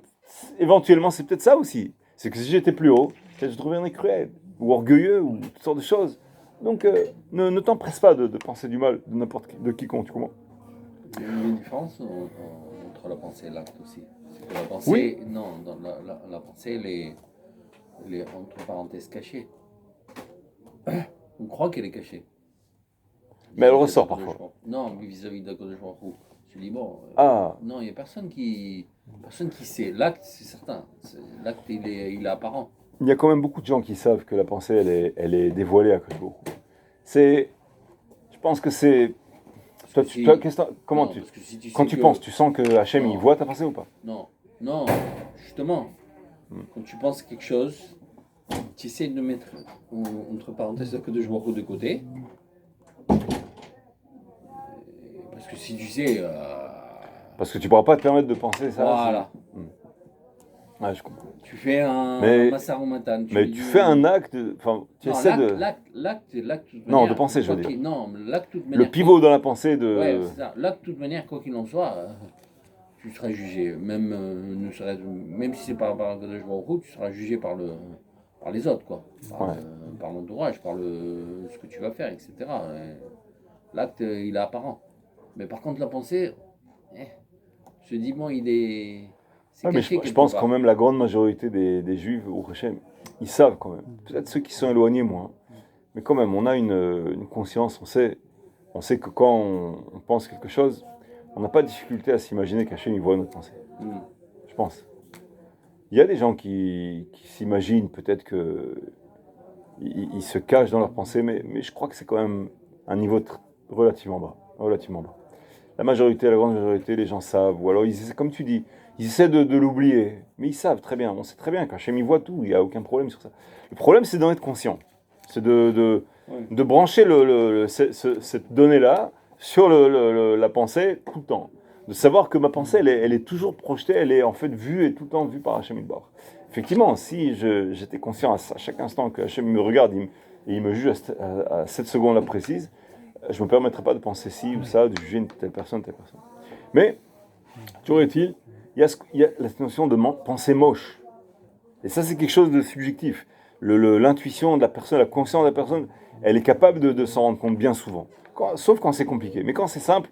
éventuellement c'est peut-être ça aussi. C'est que si j'étais plus haut, peut-être je deviendrais cruel, ou orgueilleux, ou toutes sortes de choses. Donc ne t'empresse pas de penser du mal de n'importe qui, de quiconque, tu comprends? Il y a une différence entre la pensée et l'acte aussi. C'est que la pensée, Oui. non, dans la pensée, elle est entre parenthèses cachée. On croit qu'elle est cachée. Mais elle Vis-à-vis ressort d'Akadosh parfois. Baruch Hu. Non, mais vis-à-vis d'Akadosh Baruch Hu. Je dis, bon, Ah, non, il n'y a personne qui sait. L'acte, c'est certain. L'acte, il est apparent. il y a quand même beaucoup de gens qui savent que la pensée, elle est dévoilée à quelque chose. C'est, je pense que c'est, toi, Parce que toi, si- comment non, tu, parce que si tu quand sais tu que- penses, tu sens que Hachem, il Non. voit ta pensée ou pas? Non, non, justement, quand tu penses quelque chose, tu essaies de mettre entre parenthèses Akadosh Baruch Hu de côté. Parce que si tu sais. Parce que tu pourras pas te permettre de penser ça. Voilà. Ouais, je comprends. Tu fais un Mais- Massaromatan. Mais tu fais un acte, enfin, tu Non, essaies de, l'acte, de toute Non, manière, de penser, je quoi veux dire. Non, l'acte, de toute manière. le pivot dans la pensée Ouais, de, c'est ça. L'acte, de toute manière, quoi qu'il en soit, tu seras jugé. Même, même si c'est par Akadosh Baruch Hu, tu seras jugé par les autres, quoi. Ouais. Par l'entourage, par ce que tu vas faire, etc. L'acte, il est apparent. Mais par contre, la pensée, je dis, bon, il est. C'est Ouais, mais caché je quelque pense part. quand même la grande majorité des Juifs au Hachem, ils savent quand même. Peut-être ceux qui sont éloignés moins, mais quand même, on a une conscience, on sait que quand on pense quelque chose, on n'a pas de difficulté à s'imaginer qu'Hachem il voit notre pensée. Je pense. Il y a des gens qui s'imaginent peut-être que ils se cachent dans leur pensée, mais je crois que c'est quand même un niveau relativement bas, relativement bas. La majorité, la grande majorité, les gens savent, ou alors ils essaient, comme tu dis, ils essaient de l'oublier, mais ils savent très bien, on sait très bien qu'Hachem il voit tout, il n'y a aucun problème sur ça. Le problème c'est d'en être conscient, c'est de brancher cette donnée-là sur la pensée tout le temps. De savoir que ma pensée, elle est toujours projetée, elle est en fait vue et tout le temps vue par Hachem Idbar. Effectivement, si j'étais conscient à chaque instant que Hachem me regarde et il me juge à cette seconde-là précise, je ne me permettrai pas de penser ci ou ça, de juger une telle personne, telle personne. Mais, toujours est-il, il y a la notion de pensée moche. Et ça, c'est quelque chose de subjectif. L'intuition de la personne, la conscience de la personne, elle est capable de s'en rendre compte bien souvent. Sauf quand c'est compliqué. Mais quand c'est simple,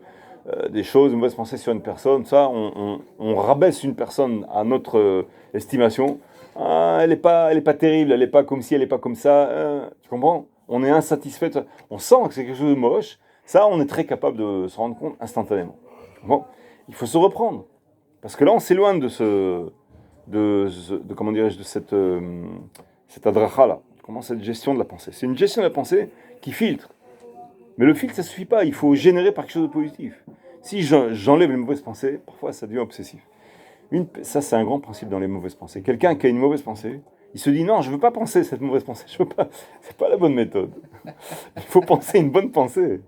des choses, une mauvaise pensée sur une personne, ça, on rabaisse une personne à notre estimation. Ah, elle n'est pas terrible, elle n'est pas comme ci, elle n'est pas comme ça. Tu comprends? On est insatisfait. On sent que c'est quelque chose de moche. Ça, on est très capable de se rendre compte instantanément. Bon, il faut se reprendre. Parce que là, on s'éloigne comment dirais-je, de cette adracha-là. Comment cette gestion de la pensée. C'est une gestion de la pensée qui filtre. Mais le filtre, ça ne suffit pas. Il faut générer par quelque chose de positif. Si j'enlève les mauvaises pensées, parfois ça devient obsessif. Ça, c'est un grand principe dans les mauvaises pensées. Quelqu'un qui a une mauvaise pensée, il se dit non, je ne veux pas penser cette mauvaise pensée. Je veux pas. C'est pas la bonne méthode. Il faut penser une bonne pensée.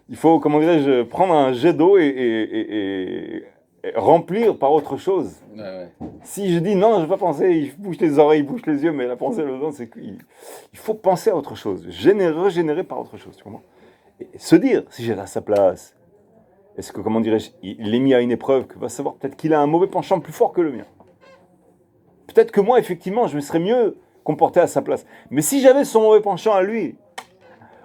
Il faut, comment dirais-je, prendre un jet d'eau et remplir par autre chose. Ouais. Si je dis non, je ne veux pas penser, il bouge les oreilles, il bouge les yeux, mais la pensée là-dedans, c'est qu'il faut penser à autre chose. Régénérer par autre chose. Tu comprends? Et se dire, si j'étais à sa place, est-ce que, comment dirais-je, il est mis à une épreuve, que va savoir, peut-être qu'il a un mauvais penchant plus fort que le mien. Peut-être que moi, effectivement, je me serais mieux comporté à sa place. Mais si j'avais son mauvais penchant à lui,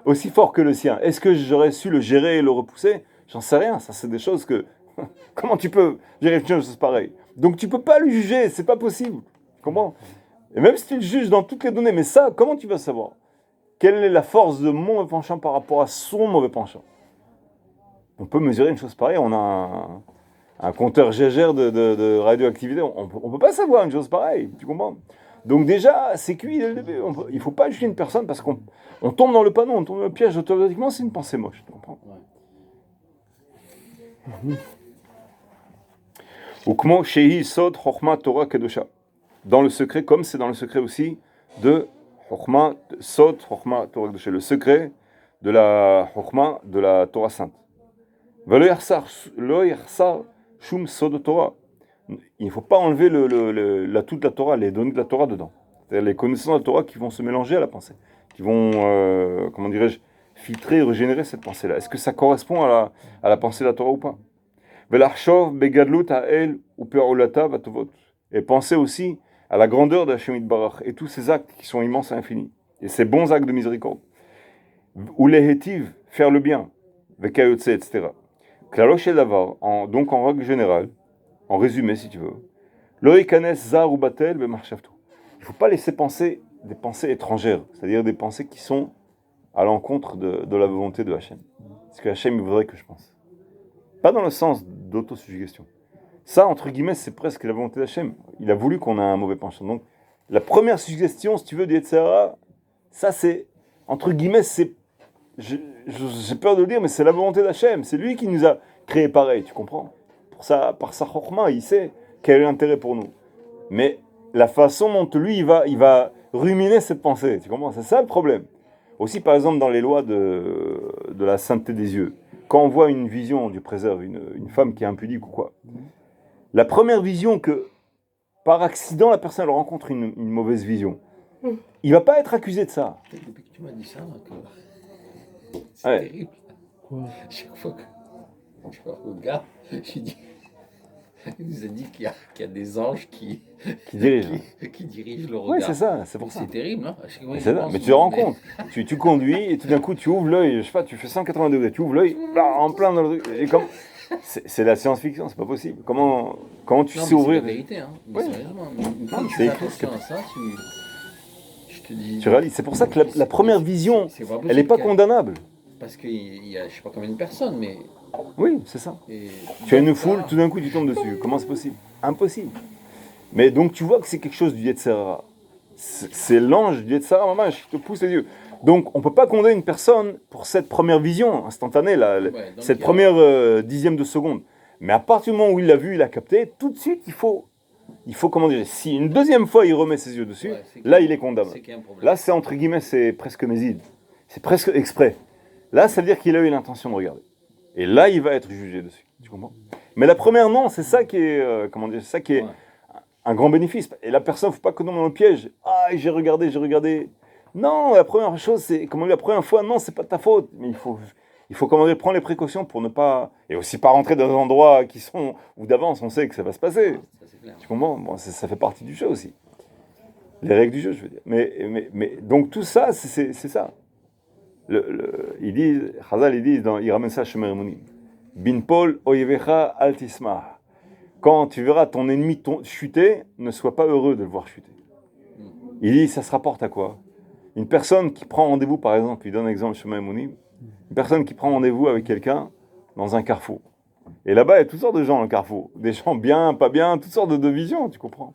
aussi fort que le sien, est-ce que j'aurais su le gérer et le repousser? J'en sais rien, ça c'est des choses que... Comment tu peux gérer une chose pareille? Donc tu peux pas le juger, c'est pas possible. Comment? Et même si tu le juges dans toutes les données, mais ça, comment tu vas savoir? Quelle est la force de mon mauvais penchant par rapport à son mauvais penchant? On peut mesurer une chose pareille, on a un compteur GGR de radioactivité, on ne peut pas savoir une chose pareille, tu comprends? Donc déjà, c'est cuit dès le début. Il ne faut pas juger une personne parce qu'on tombe dans le panneau, on tombe dans le piège automatiquement, c'est une pensée moche, tu comprends? Ukmo Shehi Sod Chochma Torah Kedosha. Dans le secret, comme c'est dans le secret aussi de Chochma Sod Chochma Torah Kedosha. Le secret de la Chokhmah, de la Torah sainte. Velo yarsar shum sod Torah. Il ne faut pas enlever toute la Torah, les données de la Torah dedans. C'est-à-dire les connaissances de la Torah qui vont se mélanger à la pensée, qui vont, comment dirais-je, filtrer et régénérer cette pensée-là. Est-ce que ça correspond à la pensée de la Torah ou pas? Velarchov begadlut ha'el upe'olata vatovot. Et pensez aussi à la grandeur de Hashem Yitbarach et tous ces actes qui sont immenses et infinis. Et ces bons actes de miséricorde. Ou les hétiv, faire le bien, vekayotse, etc. Klalosh et davar, donc en règle générale, en résumé si tu veux, loïkanes zar ou batel bemarchavto. Il ne faut pas laisser penser des pensées étrangères, c'est-à-dire des pensées qui sont à l'encontre de la volonté de Hashem. Ce que Hashem voudrait que je pense. Pas dans le sens d'autosuggestion. Ça, entre guillemets, c'est presque la volonté d'Hachem. Il a voulu qu'on ait un mauvais penchant. Donc, la première suggestion, si tu veux, du Yetzirah, ça c'est, entre guillemets, c'est, j'ai peur de le dire, mais c'est la volonté d'Hachem. C'est lui qui nous a créé pareil, tu comprends? Par sa chokhmah, il sait quel est l'intérêt pour nous. Mais la façon dont lui, il va ruminer cette pensée, tu comprends? C'est ça le problème. Aussi, par exemple, dans les lois de la sainteté des yeux, quand on voit une vision du préserve, une femme qui est impudique ou quoi, la première vision que, par accident, la personne elle rencontre une mauvaise vision, il va pas être accusé de ça. Depuis que tu m'as dit ça, c'est Ouais. terrible. Quoi? Chaque fois que je vois le gars, j'ai dit, il nous a dit qu'il y a des anges qui dirige. qui dirigent le regard. Oui, c'est ça, c'est pour ça. C'est terrible, hein. À chaque fois, Mais, j'y c'est ça. pense, Mais tu te rends mais- compte, tu conduis et tout d'un coup tu ouvres l'œil, je sais pas, tu fais 180 degrés, tu ouvres l'œil, là, en plein dans le truc, et comme c'est la science-fiction, c'est pas possible. Comment tu Non, mais sais c'est ouvrir? la vérité, hein. Mais Oui. sérieusement, une fois Non, que tu c'est fais écrit, attention à ça, je te dis. Tu réalises, c'est pour ça que la première vision, C'est pas elle possible n'est pas qu'elle- condamnable. Parce qu'il y a, je sais pas combien de personnes, mais. Oui, c'est ça. et Tu as une donc, foule, ça, tout d'un coup tu tombes dessus. Comment c'est possible? Impossible. Mais donc tu vois que c'est quelque chose du Yetzirah. C'est l'ange du Yetzirah, maman, qui te pousse les yeux. Donc on ne peut pas condamner une personne pour cette première vision instantanée, donc cette il y a- première dixième de seconde. Mais à partir du moment où il l'a vu, il a capté, tout de suite il faut comment dire, si une deuxième fois il remet ses yeux dessus, Ouais, c'est là qu'il- il est condamné. c'est qu'il y a un problème. Là c'est entre guillemets, c'est presque méside. C'est presque exprès. Là ça veut dire qu'il a eu l'intention de regarder. Et là il va être jugé dessus. Tu comprends? Mais la première non, c'est ça qui est, comment dire, c'est ça qui est Ouais. un grand bénéfice. Et la personne, il ne faut pas qu'on tombe dans le piège. Ah, j'ai regardé. Non, la première chose, c'est, comment dire, la première fois, non, c'est pas de ta faute. Mais il faut comment dire, prendre les précautions pour ne pas, et aussi pas rentrer dans des endroits qui sont, où d'avance on sait que ça va se passer. Ça, c'est clair. Tu comprends? Bon, ça fait partie du jeu aussi. Les règles du jeu, je veux dire. Mais donc tout ça, c'est ça. Ils disent, Chazal, il ramène ça à Shomer Emunim. Bin Paul oyevecha al tismah. Quand tu verras ton ennemi chuter, ne sois pas heureux de le voir chuter. Il dit, ça se rapporte à quoi? Une personne qui prend rendez-vous, par exemple, il donne un exemple Shomer Emunim, une personne qui prend rendez-vous avec quelqu'un dans un carrefour. Et là-bas, il y a toutes sortes de gens dans le carrefour. Des gens bien, pas bien, toutes sortes de visions, tu comprends?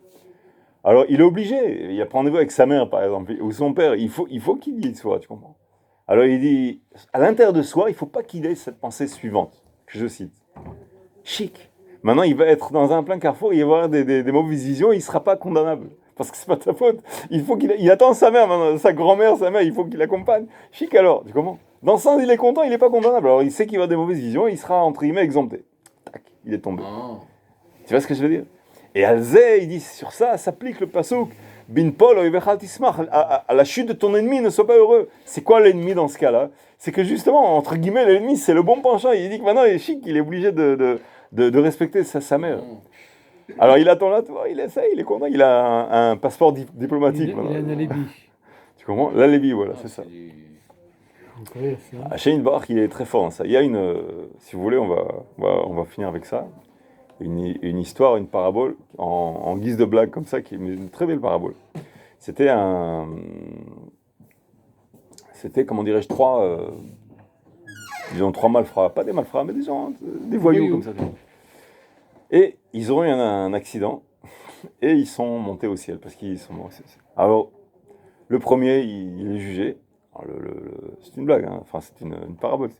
Alors, il est obligé. Il a pris rendez-vous avec sa mère, par exemple, ou son père. Il faut qu'il y soit, tu comprends? Alors, il dit, à l'intérieur de soi, il ne faut pas qu'il ait cette pensée suivante, que je cite. Chic. Maintenant, il va être dans un plein carrefour, il va avoir des mauvaises visions, il ne sera pas condamnable. Parce que ce n'est pas ta faute. Il attend sa mère, maintenant, sa grand-mère, sa mère, il faut qu'il l'accompagne. Chic alors, tu comprends? Dans le sens, il est content, il n'est pas condamnable. Alors, il sait qu'il va avoir des mauvaises visions, il sera, entre guillemets, exempté. Tac, il est tombé. Ah. Tu vois ce que je veux dire? Et Alzé, il dit, sur ça s'applique le pasouk. Bin Paul, à la chute de ton ennemi, ne sois pas heureux. C'est quoi l'ennemi dans ce cas-là? C'est que justement, entre guillemets, l'ennemi, c'est le bon penchant. Il dit que maintenant, il est chic, il est obligé de respecter sa mère. Alors, il attend là, il essaye, il est content, il a un passeport diplomatique. Il a un alibi. Tu comprends? L'alibi, voilà, c'est ça. Incroyable, ça. Hachem Barach, il est très fort dans ça. Il y a si vous voulez, on va finir avec ça. Une histoire, une parabole, en guise de blague comme ça, qui est une très belle parabole. C'était comment dirais-je, trois malfrats, pas des malfrats, mais des gens, des voyous comme ça. Et ils ont eu un accident, et ils sont montés au ciel, parce qu'ils sont morts. Alors, le premier, il est jugé. Alors, c'est une blague, hein. Enfin, c'est une parabole.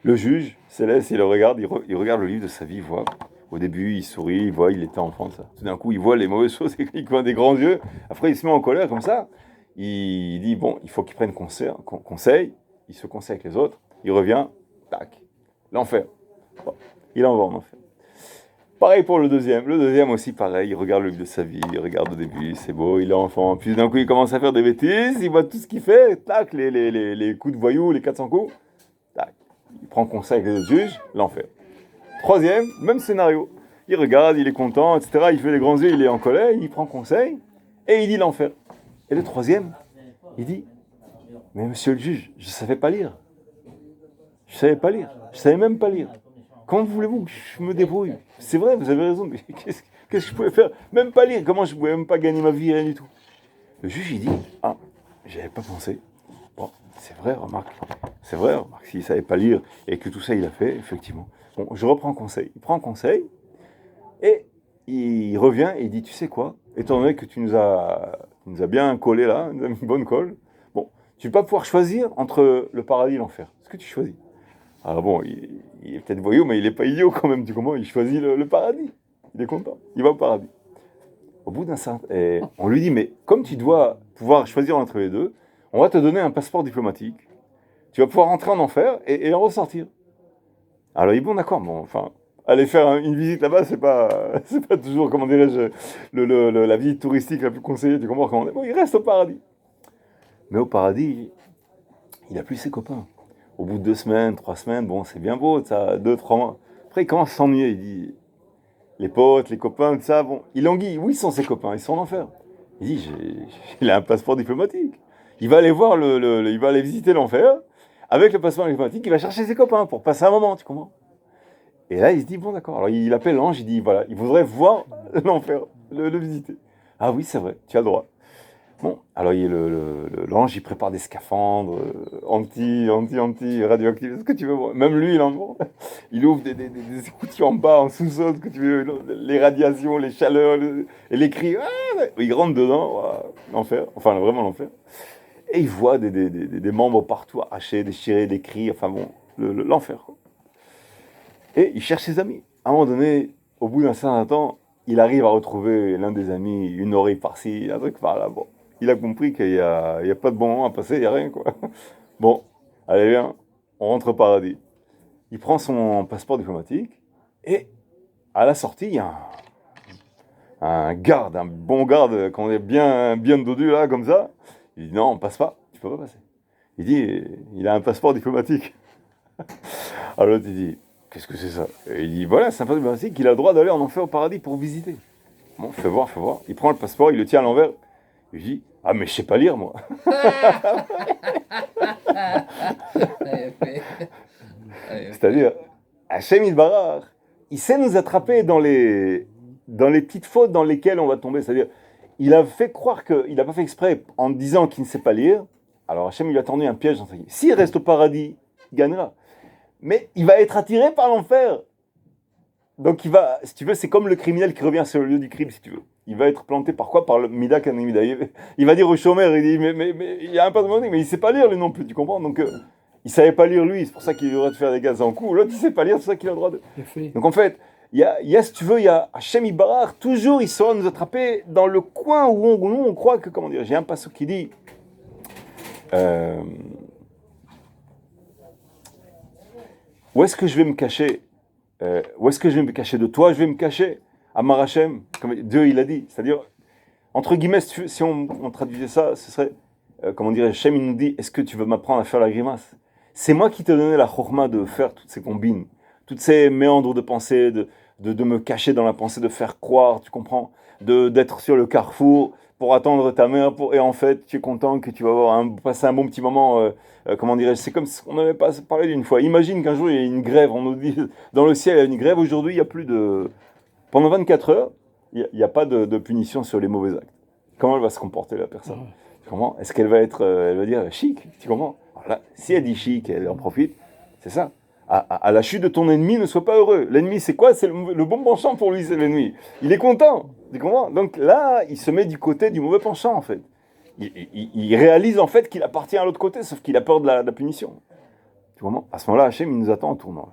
Le juge céleste, il le regarde, il regarde le livre de sa vie, il voit. Au début, il sourit, il voit, il était enfant, ça. Tout d'un coup, il voit les mauvaises choses, il voit des grands yeux. Après, il se met en colère comme ça. Il dit, bon, il faut qu'il prenne conseil. il se conseille avec les autres, il revient, tac, l'enfer. Bon, il envoie en enfer. Pareil pour le deuxième. Le deuxième aussi, pareil, il regarde le livre de sa vie, il regarde au début, c'est beau, il est enfant. Puis d'un coup, il commence à faire des bêtises, il voit tout ce qu'il fait, tac, les coups de voyou, les 400 coups, tac. Il prend conseil avec les autres juges, l'enfer. Troisième, même scénario. Il regarde, il est content, etc. Il fait les grands yeux, il est en colère, il prend conseil, et il dit l'enfer. Et le troisième, il dit, mais monsieur le juge, je ne savais pas lire. Je ne savais pas lire. Je ne savais même pas lire. Comment voulez-vous que je me débrouille? C'est vrai, vous avez raison, mais qu'est-ce que je pouvais faire? Même pas lire, comment je pouvais même pas gagner ma vie, rien du tout. Le juge, il dit, ah, j'avais pas pensé. Bon, c'est vrai, remarque, s'il savait pas lire et que tout ça, il a fait, effectivement. Bon, je reprends conseil. Il prend conseil et il revient et il dit, tu sais quoi, étant donné que tu nous as bien collé là, nous as mis une bonne colle, bon, tu vas pas pouvoir choisir entre le paradis et l'enfer. Est-ce que tu choisis? Alors bon, il est peut-être voyou, mais il n'est pas idiot quand même. Tu comprends? Il choisit le paradis. Il est content. Il va au paradis. Au bout d'un certain... on lui dit, mais comme tu dois pouvoir choisir entre les deux, on va te donner un passeport diplomatique. Tu vas pouvoir rentrer en enfer et en ressortir. Alors il dit, bon d'accord, bon, enfin, aller faire une visite là-bas, c'est pas toujours, comment dirais-je, la visite touristique la plus conseillée. Tu comprends? Bon, il reste au paradis. Mais au paradis, il n'a plus ses copains. Au bout de 2 semaines, 3 semaines, bon, c'est bien beau, ça, 2, 3 mois. Après, il commence à s'ennuyer, il dit, les potes, les copains, tout ça, bon, il languit. Où ils sont ses copains? Ils sont en enfer. Il dit, il a un passeport diplomatique. Il va aller voir il va aller visiter l'enfer. Avec le passeport diplomatique, il va chercher ses copains pour passer un moment, tu comprends? Et là, il se dit, bon, d'accord. Alors, il appelle l'ange, il dit, voilà, il voudrait voir l'enfer, le visiter. Ah oui, c'est vrai, tu as le droit. Bon, alors l'ange, il prépare des scaphandres anti-radioactifs, ce que tu veux voir. Même lui, il en vend. Il ouvre des écoutilles en bas, en sous-sol, ce que tu veux, les radiations, les chaleurs, et les cris. Ah, il rentre dedans, l'enfer, enfin vraiment l'enfer. Et il voit des membres partout arrachés, déchirés, des cris, enfin bon, l'enfer, quoi. Et il cherche ses amis. À un moment donné, au bout d'un certain temps, il arrive à retrouver l'un des amis, une oreille par-ci, un truc par-là, bon. Il a compris qu'il n'y a pas de bon moment à passer, il n'y a rien, quoi. Bon, allez, viens, on rentre au paradis. Il prend son passeport diplomatique, et à la sortie, il y a un garde, un bon garde, qu'on est bien dodu, là, comme ça. Il dit, non, on passe pas, tu peux pas passer. Il dit, il a un passeport diplomatique. Alors l'autre, il dit, qu'est-ce que c'est ça? Et il dit, voilà, c'est un passeport diplomatique, il a le droit d'aller en enfer au paradis pour visiter. Bon, fais voir. Il prend le passeport, il le tient à l'envers. Il dit, ah mais je sais pas lire moi. C'est-à-dire, Hachem Yitbarach, il sait nous attraper dans les petites fautes dans lesquelles on va tomber. C'est-à-dire, il a fait croire qu'il n'a pas fait exprès en disant qu'il ne sait pas lire. Alors Hachem lui a tendu un piège. S'il reste au paradis, il gagnera. Mais il va être attiré par l'enfer. Donc il va, si tu veux, c'est comme le criminel qui revient sur le lieu du crime, si tu veux. Il va être planté par quoi? Par le Mida Kanimida. Il va dire au chômeur, il dit, mais il y a un pas de monnaie, mais il ne sait pas lire lui non plus, tu comprends? Donc il ne savait pas lire lui, c'est pour ça qu'il a le droit de faire des gaz en coup. L'autre, il ne sait pas lire, c'est pour ça qu'il a le droit de... Donc en fait, il y a, si tu veux, il y a Hachem Yitbarach, toujours il saura nous attraper dans le coin où on croit que, comment dire, j'ai un passage qui dit... où est-ce que je vais me cacher? Où est-ce que je vais me cacher de toi? Je vais me cacher à Marachem, comme Dieu il a dit. C'est-à-dire, entre guillemets, si on traduisait ça, ce serait, comment dirais-je, Hachem il nous dit, est-ce que tu veux m'apprendre à faire la grimace? C'est moi qui t'ai donné la chorma de faire toutes ces combines, toutes ces méandres de pensée, de me cacher dans la pensée, de faire croire, tu comprends, d'être sur le carrefour pour attendre ta mère, et en fait, tu es content que tu vas passer un bon petit moment, comment dirais-je, c'est comme si on n'avait pas parlé d'une fois. Imagine qu'un jour, il y a une grève, on nous dit, dans le ciel, il y a une grève, aujourd'hui, il n'y a plus de... Pendant 24 heures, il n'y a pas de punition sur les mauvais actes. Comment elle va se comporter, la personne? Comment? Est-ce qu'elle va être, elle va dire, chic, tu comprends? Alors là, si elle dit chic, elle en profite, c'est ça. À la chute de ton ennemi, ne sois pas heureux. L'ennemi, c'est quoi? C'est le bon penchant pour lui, c'est l'ennemi. Il est content, tu comprends? Donc là, il se met du côté du mauvais penchant, en fait. Il réalise, en fait, qu'il appartient à l'autre côté, sauf qu'il a peur de la punition. Tu comprends? À ce moment-là, Hachem, il nous attend en tournant.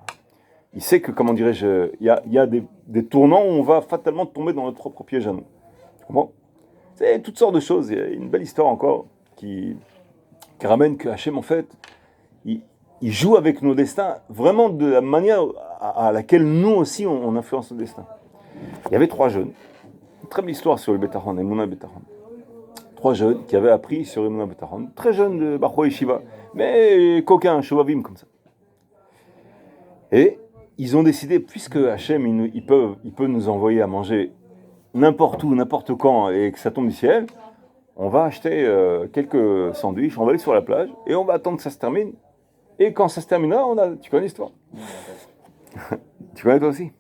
Il sait que, comment dirais-je, il y a des tournants où on va fatalement tomber dans notre propre piège à nous. Tu comprends? C'est toutes sortes de choses. Il y a une belle histoire encore qui ramène que Hachem, en fait, il joue avec nos destins vraiment de la manière à laquelle nous aussi on influence nos destins. Il y avait 3 jeunes, une très belle histoire sur le Betaron, Emouna Betaron. 3 jeunes qui avaient appris sur Emouna Betaron, très jeunes de Bachou et Shiva, mais coquins, Shovavim comme ça. Et ils ont décidé, puisque Hachem il peut nous envoyer à manger n'importe où, n'importe quand, et que ça tombe du ciel, on va acheter quelques sandwichs, on va aller sur la plage, et on va attendre que ça se termine. Et quand ça se terminera, tu connais l'histoire. Tu connais toi aussi.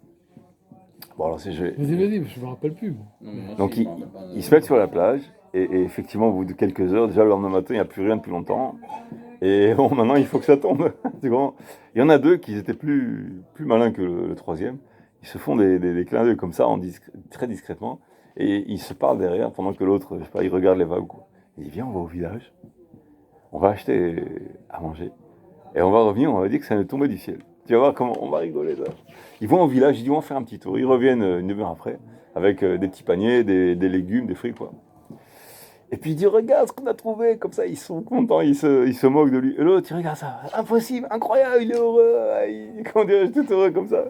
Bon, alors Vas-y, je me rappelle plus. Moi. Donc ils se mettent sur la plage, et effectivement, au bout de quelques heures, déjà le lendemain matin, il n'y a plus rien depuis longtemps. Et bon, maintenant, il faut que ça tombe. Il y en a 2 qui étaient plus malins que le troisième. Ils se font des clins d'œil comme ça, très discrètement. Et ils se parlent derrière, pendant que l'autre, je sais pas, il regarde les vagues ou quoi. Il dit, viens, on va au village. On va acheter à manger. Et on va revenir, on va dire que ça nous tombait du ciel. Tu vas voir comment on va rigoler là. Ils vont au village, ils disent, on va faire un petit tour. Ils reviennent une demi-heure après, avec des petits paniers, des légumes, des fruits, quoi. Et puis il dit, regarde ce qu'on a trouvé, comme ça, ils sont contents, ils se moquent de lui. Et l'autre, il regarde ça, impossible, incroyable, il est heureux, comment dirais-je, tout heureux comme ça.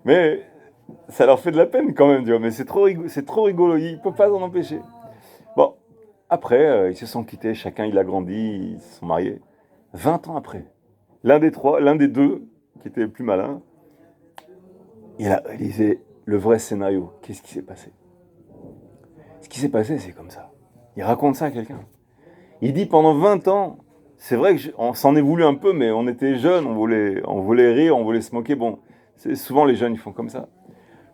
Mais ça leur fait de la peine quand même, tu vois, mais c'est trop rigolo, ils ne peuvent pas s'en empêcher. Bon, après, ils se sont quittés, chacun il a grandi, ils se sont mariés. 20 ans après, l'un des 2, qui était le plus malin, il a réalisé le vrai scénario. Qu'est-ce qui s'est passé? Ce qui s'est passé, c'est comme ça. Il raconte ça à quelqu'un. Il dit pendant 20 ans, c'est vrai qu'on s'en est voulu un peu, mais on était jeunes, on voulait rire, on voulait se moquer. Bon, souvent les jeunes, ils font comme ça.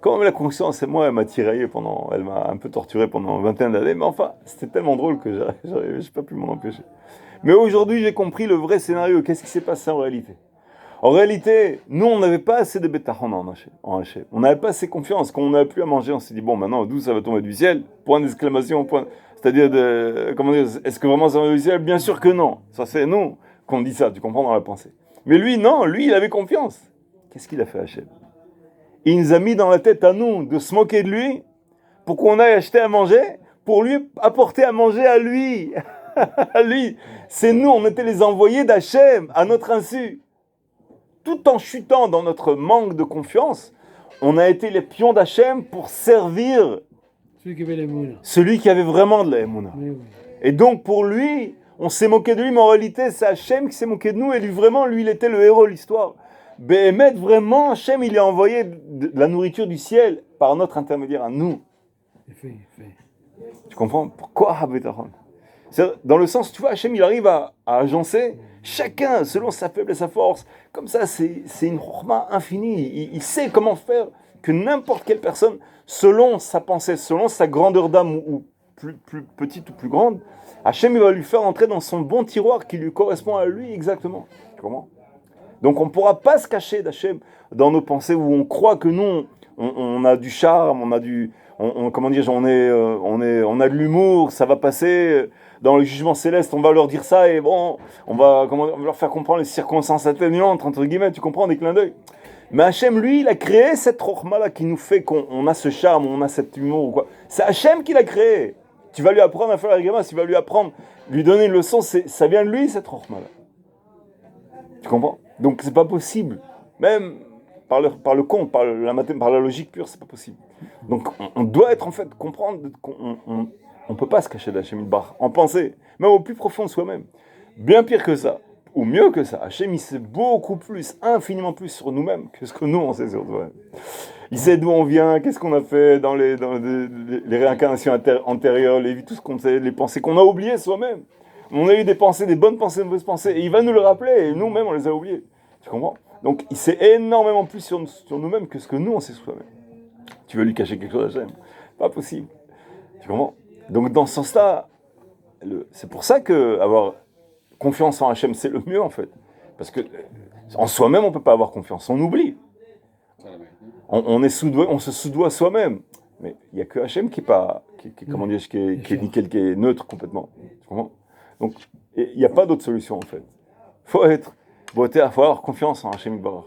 Quand même la conscience, moi, elle m'a tiraillé elle m'a un peu torturé pendant 21 d'années, mais enfin, c'était tellement drôle que je n'ai pas pu m'en empêcher. Mais aujourd'hui, j'ai compris le vrai scénario. Qu'est-ce qui s'est passé en réalité? En réalité, nous, on n'avait pas assez de bétachon en Hachem. On n'avait pas assez confiance. Quand on n'avait plus à manger, on s'est dit, bon, maintenant, d'où ça va tomber du ciel? Point d'exclamation, point. C'est-à-dire, comment dire, est-ce que vraiment ça va du ciel? Bien sûr que non. Ça, c'est nous qu'on dit ça, tu comprends, dans la pensée. Mais lui, non, lui, il avait confiance. Qu'est-ce qu'il a fait, Hachem? Il nous a mis dans la tête à nous de se moquer de lui pour qu'on aille acheter à manger, pour lui apporter à manger à lui. À lui. C'est nous, on était les envoyés d'Hachem, à notre insu. Tout en chutant dans notre manque de confiance, on a été les pions d'Hachem pour servir celui qui avait vraiment de la Emouna. Oui. Et donc pour lui, on s'est moqué de lui, mais en réalité c'est Hachem qui s'est moqué de nous, et lui vraiment, lui il était le héros de l'histoire. Béhémet, vraiment, Hachem il a envoyé de la nourriture du ciel par notre intermédiaire à nous. Tu comprends? Pourquoi Habetaron? Dans le sens, tu vois, Hachem il arrive à agencer chacun selon sa faiblesse et sa force. Comme ça, c'est une chorma infinie. Il sait comment faire que n'importe quelle personne, selon sa pensée, selon sa grandeur d'âme, ou plus petite ou plus grande, Hachem il va lui faire entrer dans son bon tiroir qui lui correspond à lui exactement. Tu comprends? Donc on ne pourra pas se cacher d'Hachem dans nos pensées où on croit que nous, on a du charme, on a du... comment dire, on a de l'humour, ça va passer... Dans le jugement céleste, on va leur dire ça et bon, on va leur faire comprendre les circonstances atténuantes, entre guillemets, tu comprends, des clins d'œil. Mais Hachem, lui, il a créé cette rochma-là qui nous fait qu'on a ce charme, on a cet humour ou quoi. C'est Hachem qui l'a créé. Tu vas lui apprendre à faire la rigama, tu vas lui apprendre, lui donner une leçon, ça vient de lui, cette rochma-là. Tu comprends? Donc c'est pas possible. Même par le compte, par la logique pure, c'est pas possible. Donc on doit être en fait, comprendre qu'on on ne peut pas se cacher d'Hachem Yitbarach, en pensée, même au plus profond de soi-même. Bien pire que ça, ou mieux que ça, Hachem il sait beaucoup plus, infiniment plus sur nous-mêmes que ce que nous on sait sur nous-mêmes. Il sait d'où on vient, qu'est-ce qu'on a fait dans les réincarnations antérieures, tout ce qu'on sait, les pensées qu'on a oubliées soi-même. On a eu des pensées, des bonnes pensées, des mauvaises pensées, et il va nous le rappeler, et nous-mêmes on les a oubliées. Tu comprends? Donc il sait énormément plus sur nous-mêmes que ce que nous on sait sur soi-même. Tu veux lui cacher quelque chose d'Hachem? Pas possible. Tu comprends? Donc dans ce sens-là, c'est pour ça que avoir confiance en Hachem, c'est le mieux en fait. Parce que en soi-même, on ne peut pas avoir confiance, on oublie. On se soudoie soi-même. Mais il n'y a que Hachem qui est nickel, qui est neutre complètement. Tu comprends? Donc il n'y a pas d'autre solution en fait. Il faut avoir confiance en Hachem Yitbarach.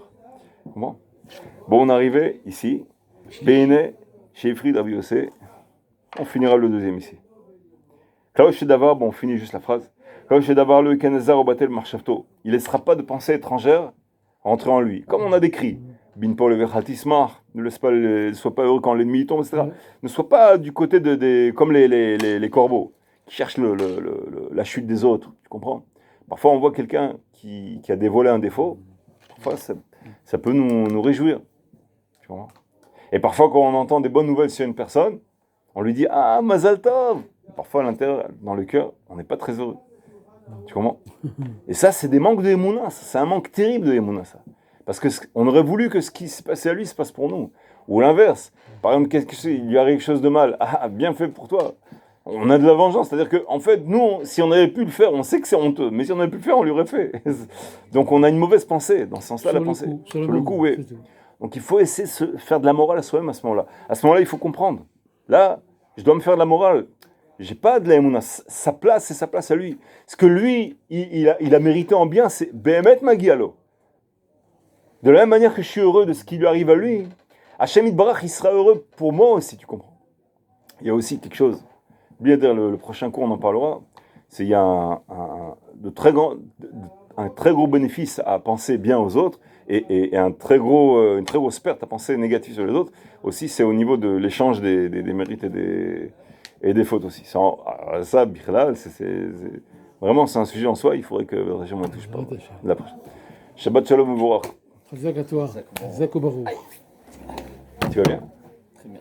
Comment? Bon, on est arrivé ici. Béné, chez Ifrid, Rabbi Yossé. On finira le deuxième ici. Klaus Shedavar, bon, on finit juste la phrase. Comme chez Davar le Kenezar au Batel Marchavto, il ne laissera pas de pensée étrangère rentrer en lui. Comme on a décrit, Bin Paul Verhatismar, ne sois pas heureux quand l'ennemi tombe, etc. Ouais. Ne sois pas du côté comme les corbeaux, qui cherchent la chute des autres, tu comprends? Parfois on voit quelqu'un qui a dévoilé un défaut, parfois ça peut nous réjouir. Tu comprends? Et parfois quand on entend des bonnes nouvelles sur une personne, on lui dit « Ah, Mazal Tov !» Parfois à l'intérieur, dans le cœur, on n'est pas très heureux. Tu comprends? Et ça, c'est des manques de Emouna. C'est un manque terrible de Emouna, ça. Parce qu'on aurait voulu que ce qui s'est passé à lui se passe pour nous. Ou l'inverse. Par exemple, il lui arrive quelque chose de mal. Ah, bien fait pour toi. On a de la vengeance. C'est-à-dire qu'en fait, nous, si on avait pu le faire, on sait que c'est honteux. Mais si on avait pu le faire, on l'aurait fait. Donc on a une mauvaise pensée. Dans ce sens-là, la pensée. Sur le Sur le moment, coup, oui. c'est tout. Donc il faut essayer de se faire de la morale à soi-même à ce moment-là. À ce moment-là, il faut comprendre. Là, je dois me faire de la morale. J'ai pas de la Emouna. Sa place, c'est sa place à lui. Ce que lui, il a mérité en bien, c'est Behemet Magialo. De la même manière que je suis heureux de ce qui lui arrive à lui, Hachem Yitbarach, il sera heureux pour moi aussi, tu comprends. Il y a aussi quelque chose. Bien dire, le prochain cours, on en parlera. Il y a un très gros bénéfice à penser bien aux autres et une très grosse perte à penser négatif sur les autres. Aussi, c'est au niveau de l'échange des mérites et des fautes aussi. Ça, Bichlal, vraiment, c'est un sujet en soi. Il faudrait que je m'en touche pas. La prochaine. Shabbat Shalom Mevorach. Chazak à toi. Chazak au Baruch. Tu vas bien? Très bien.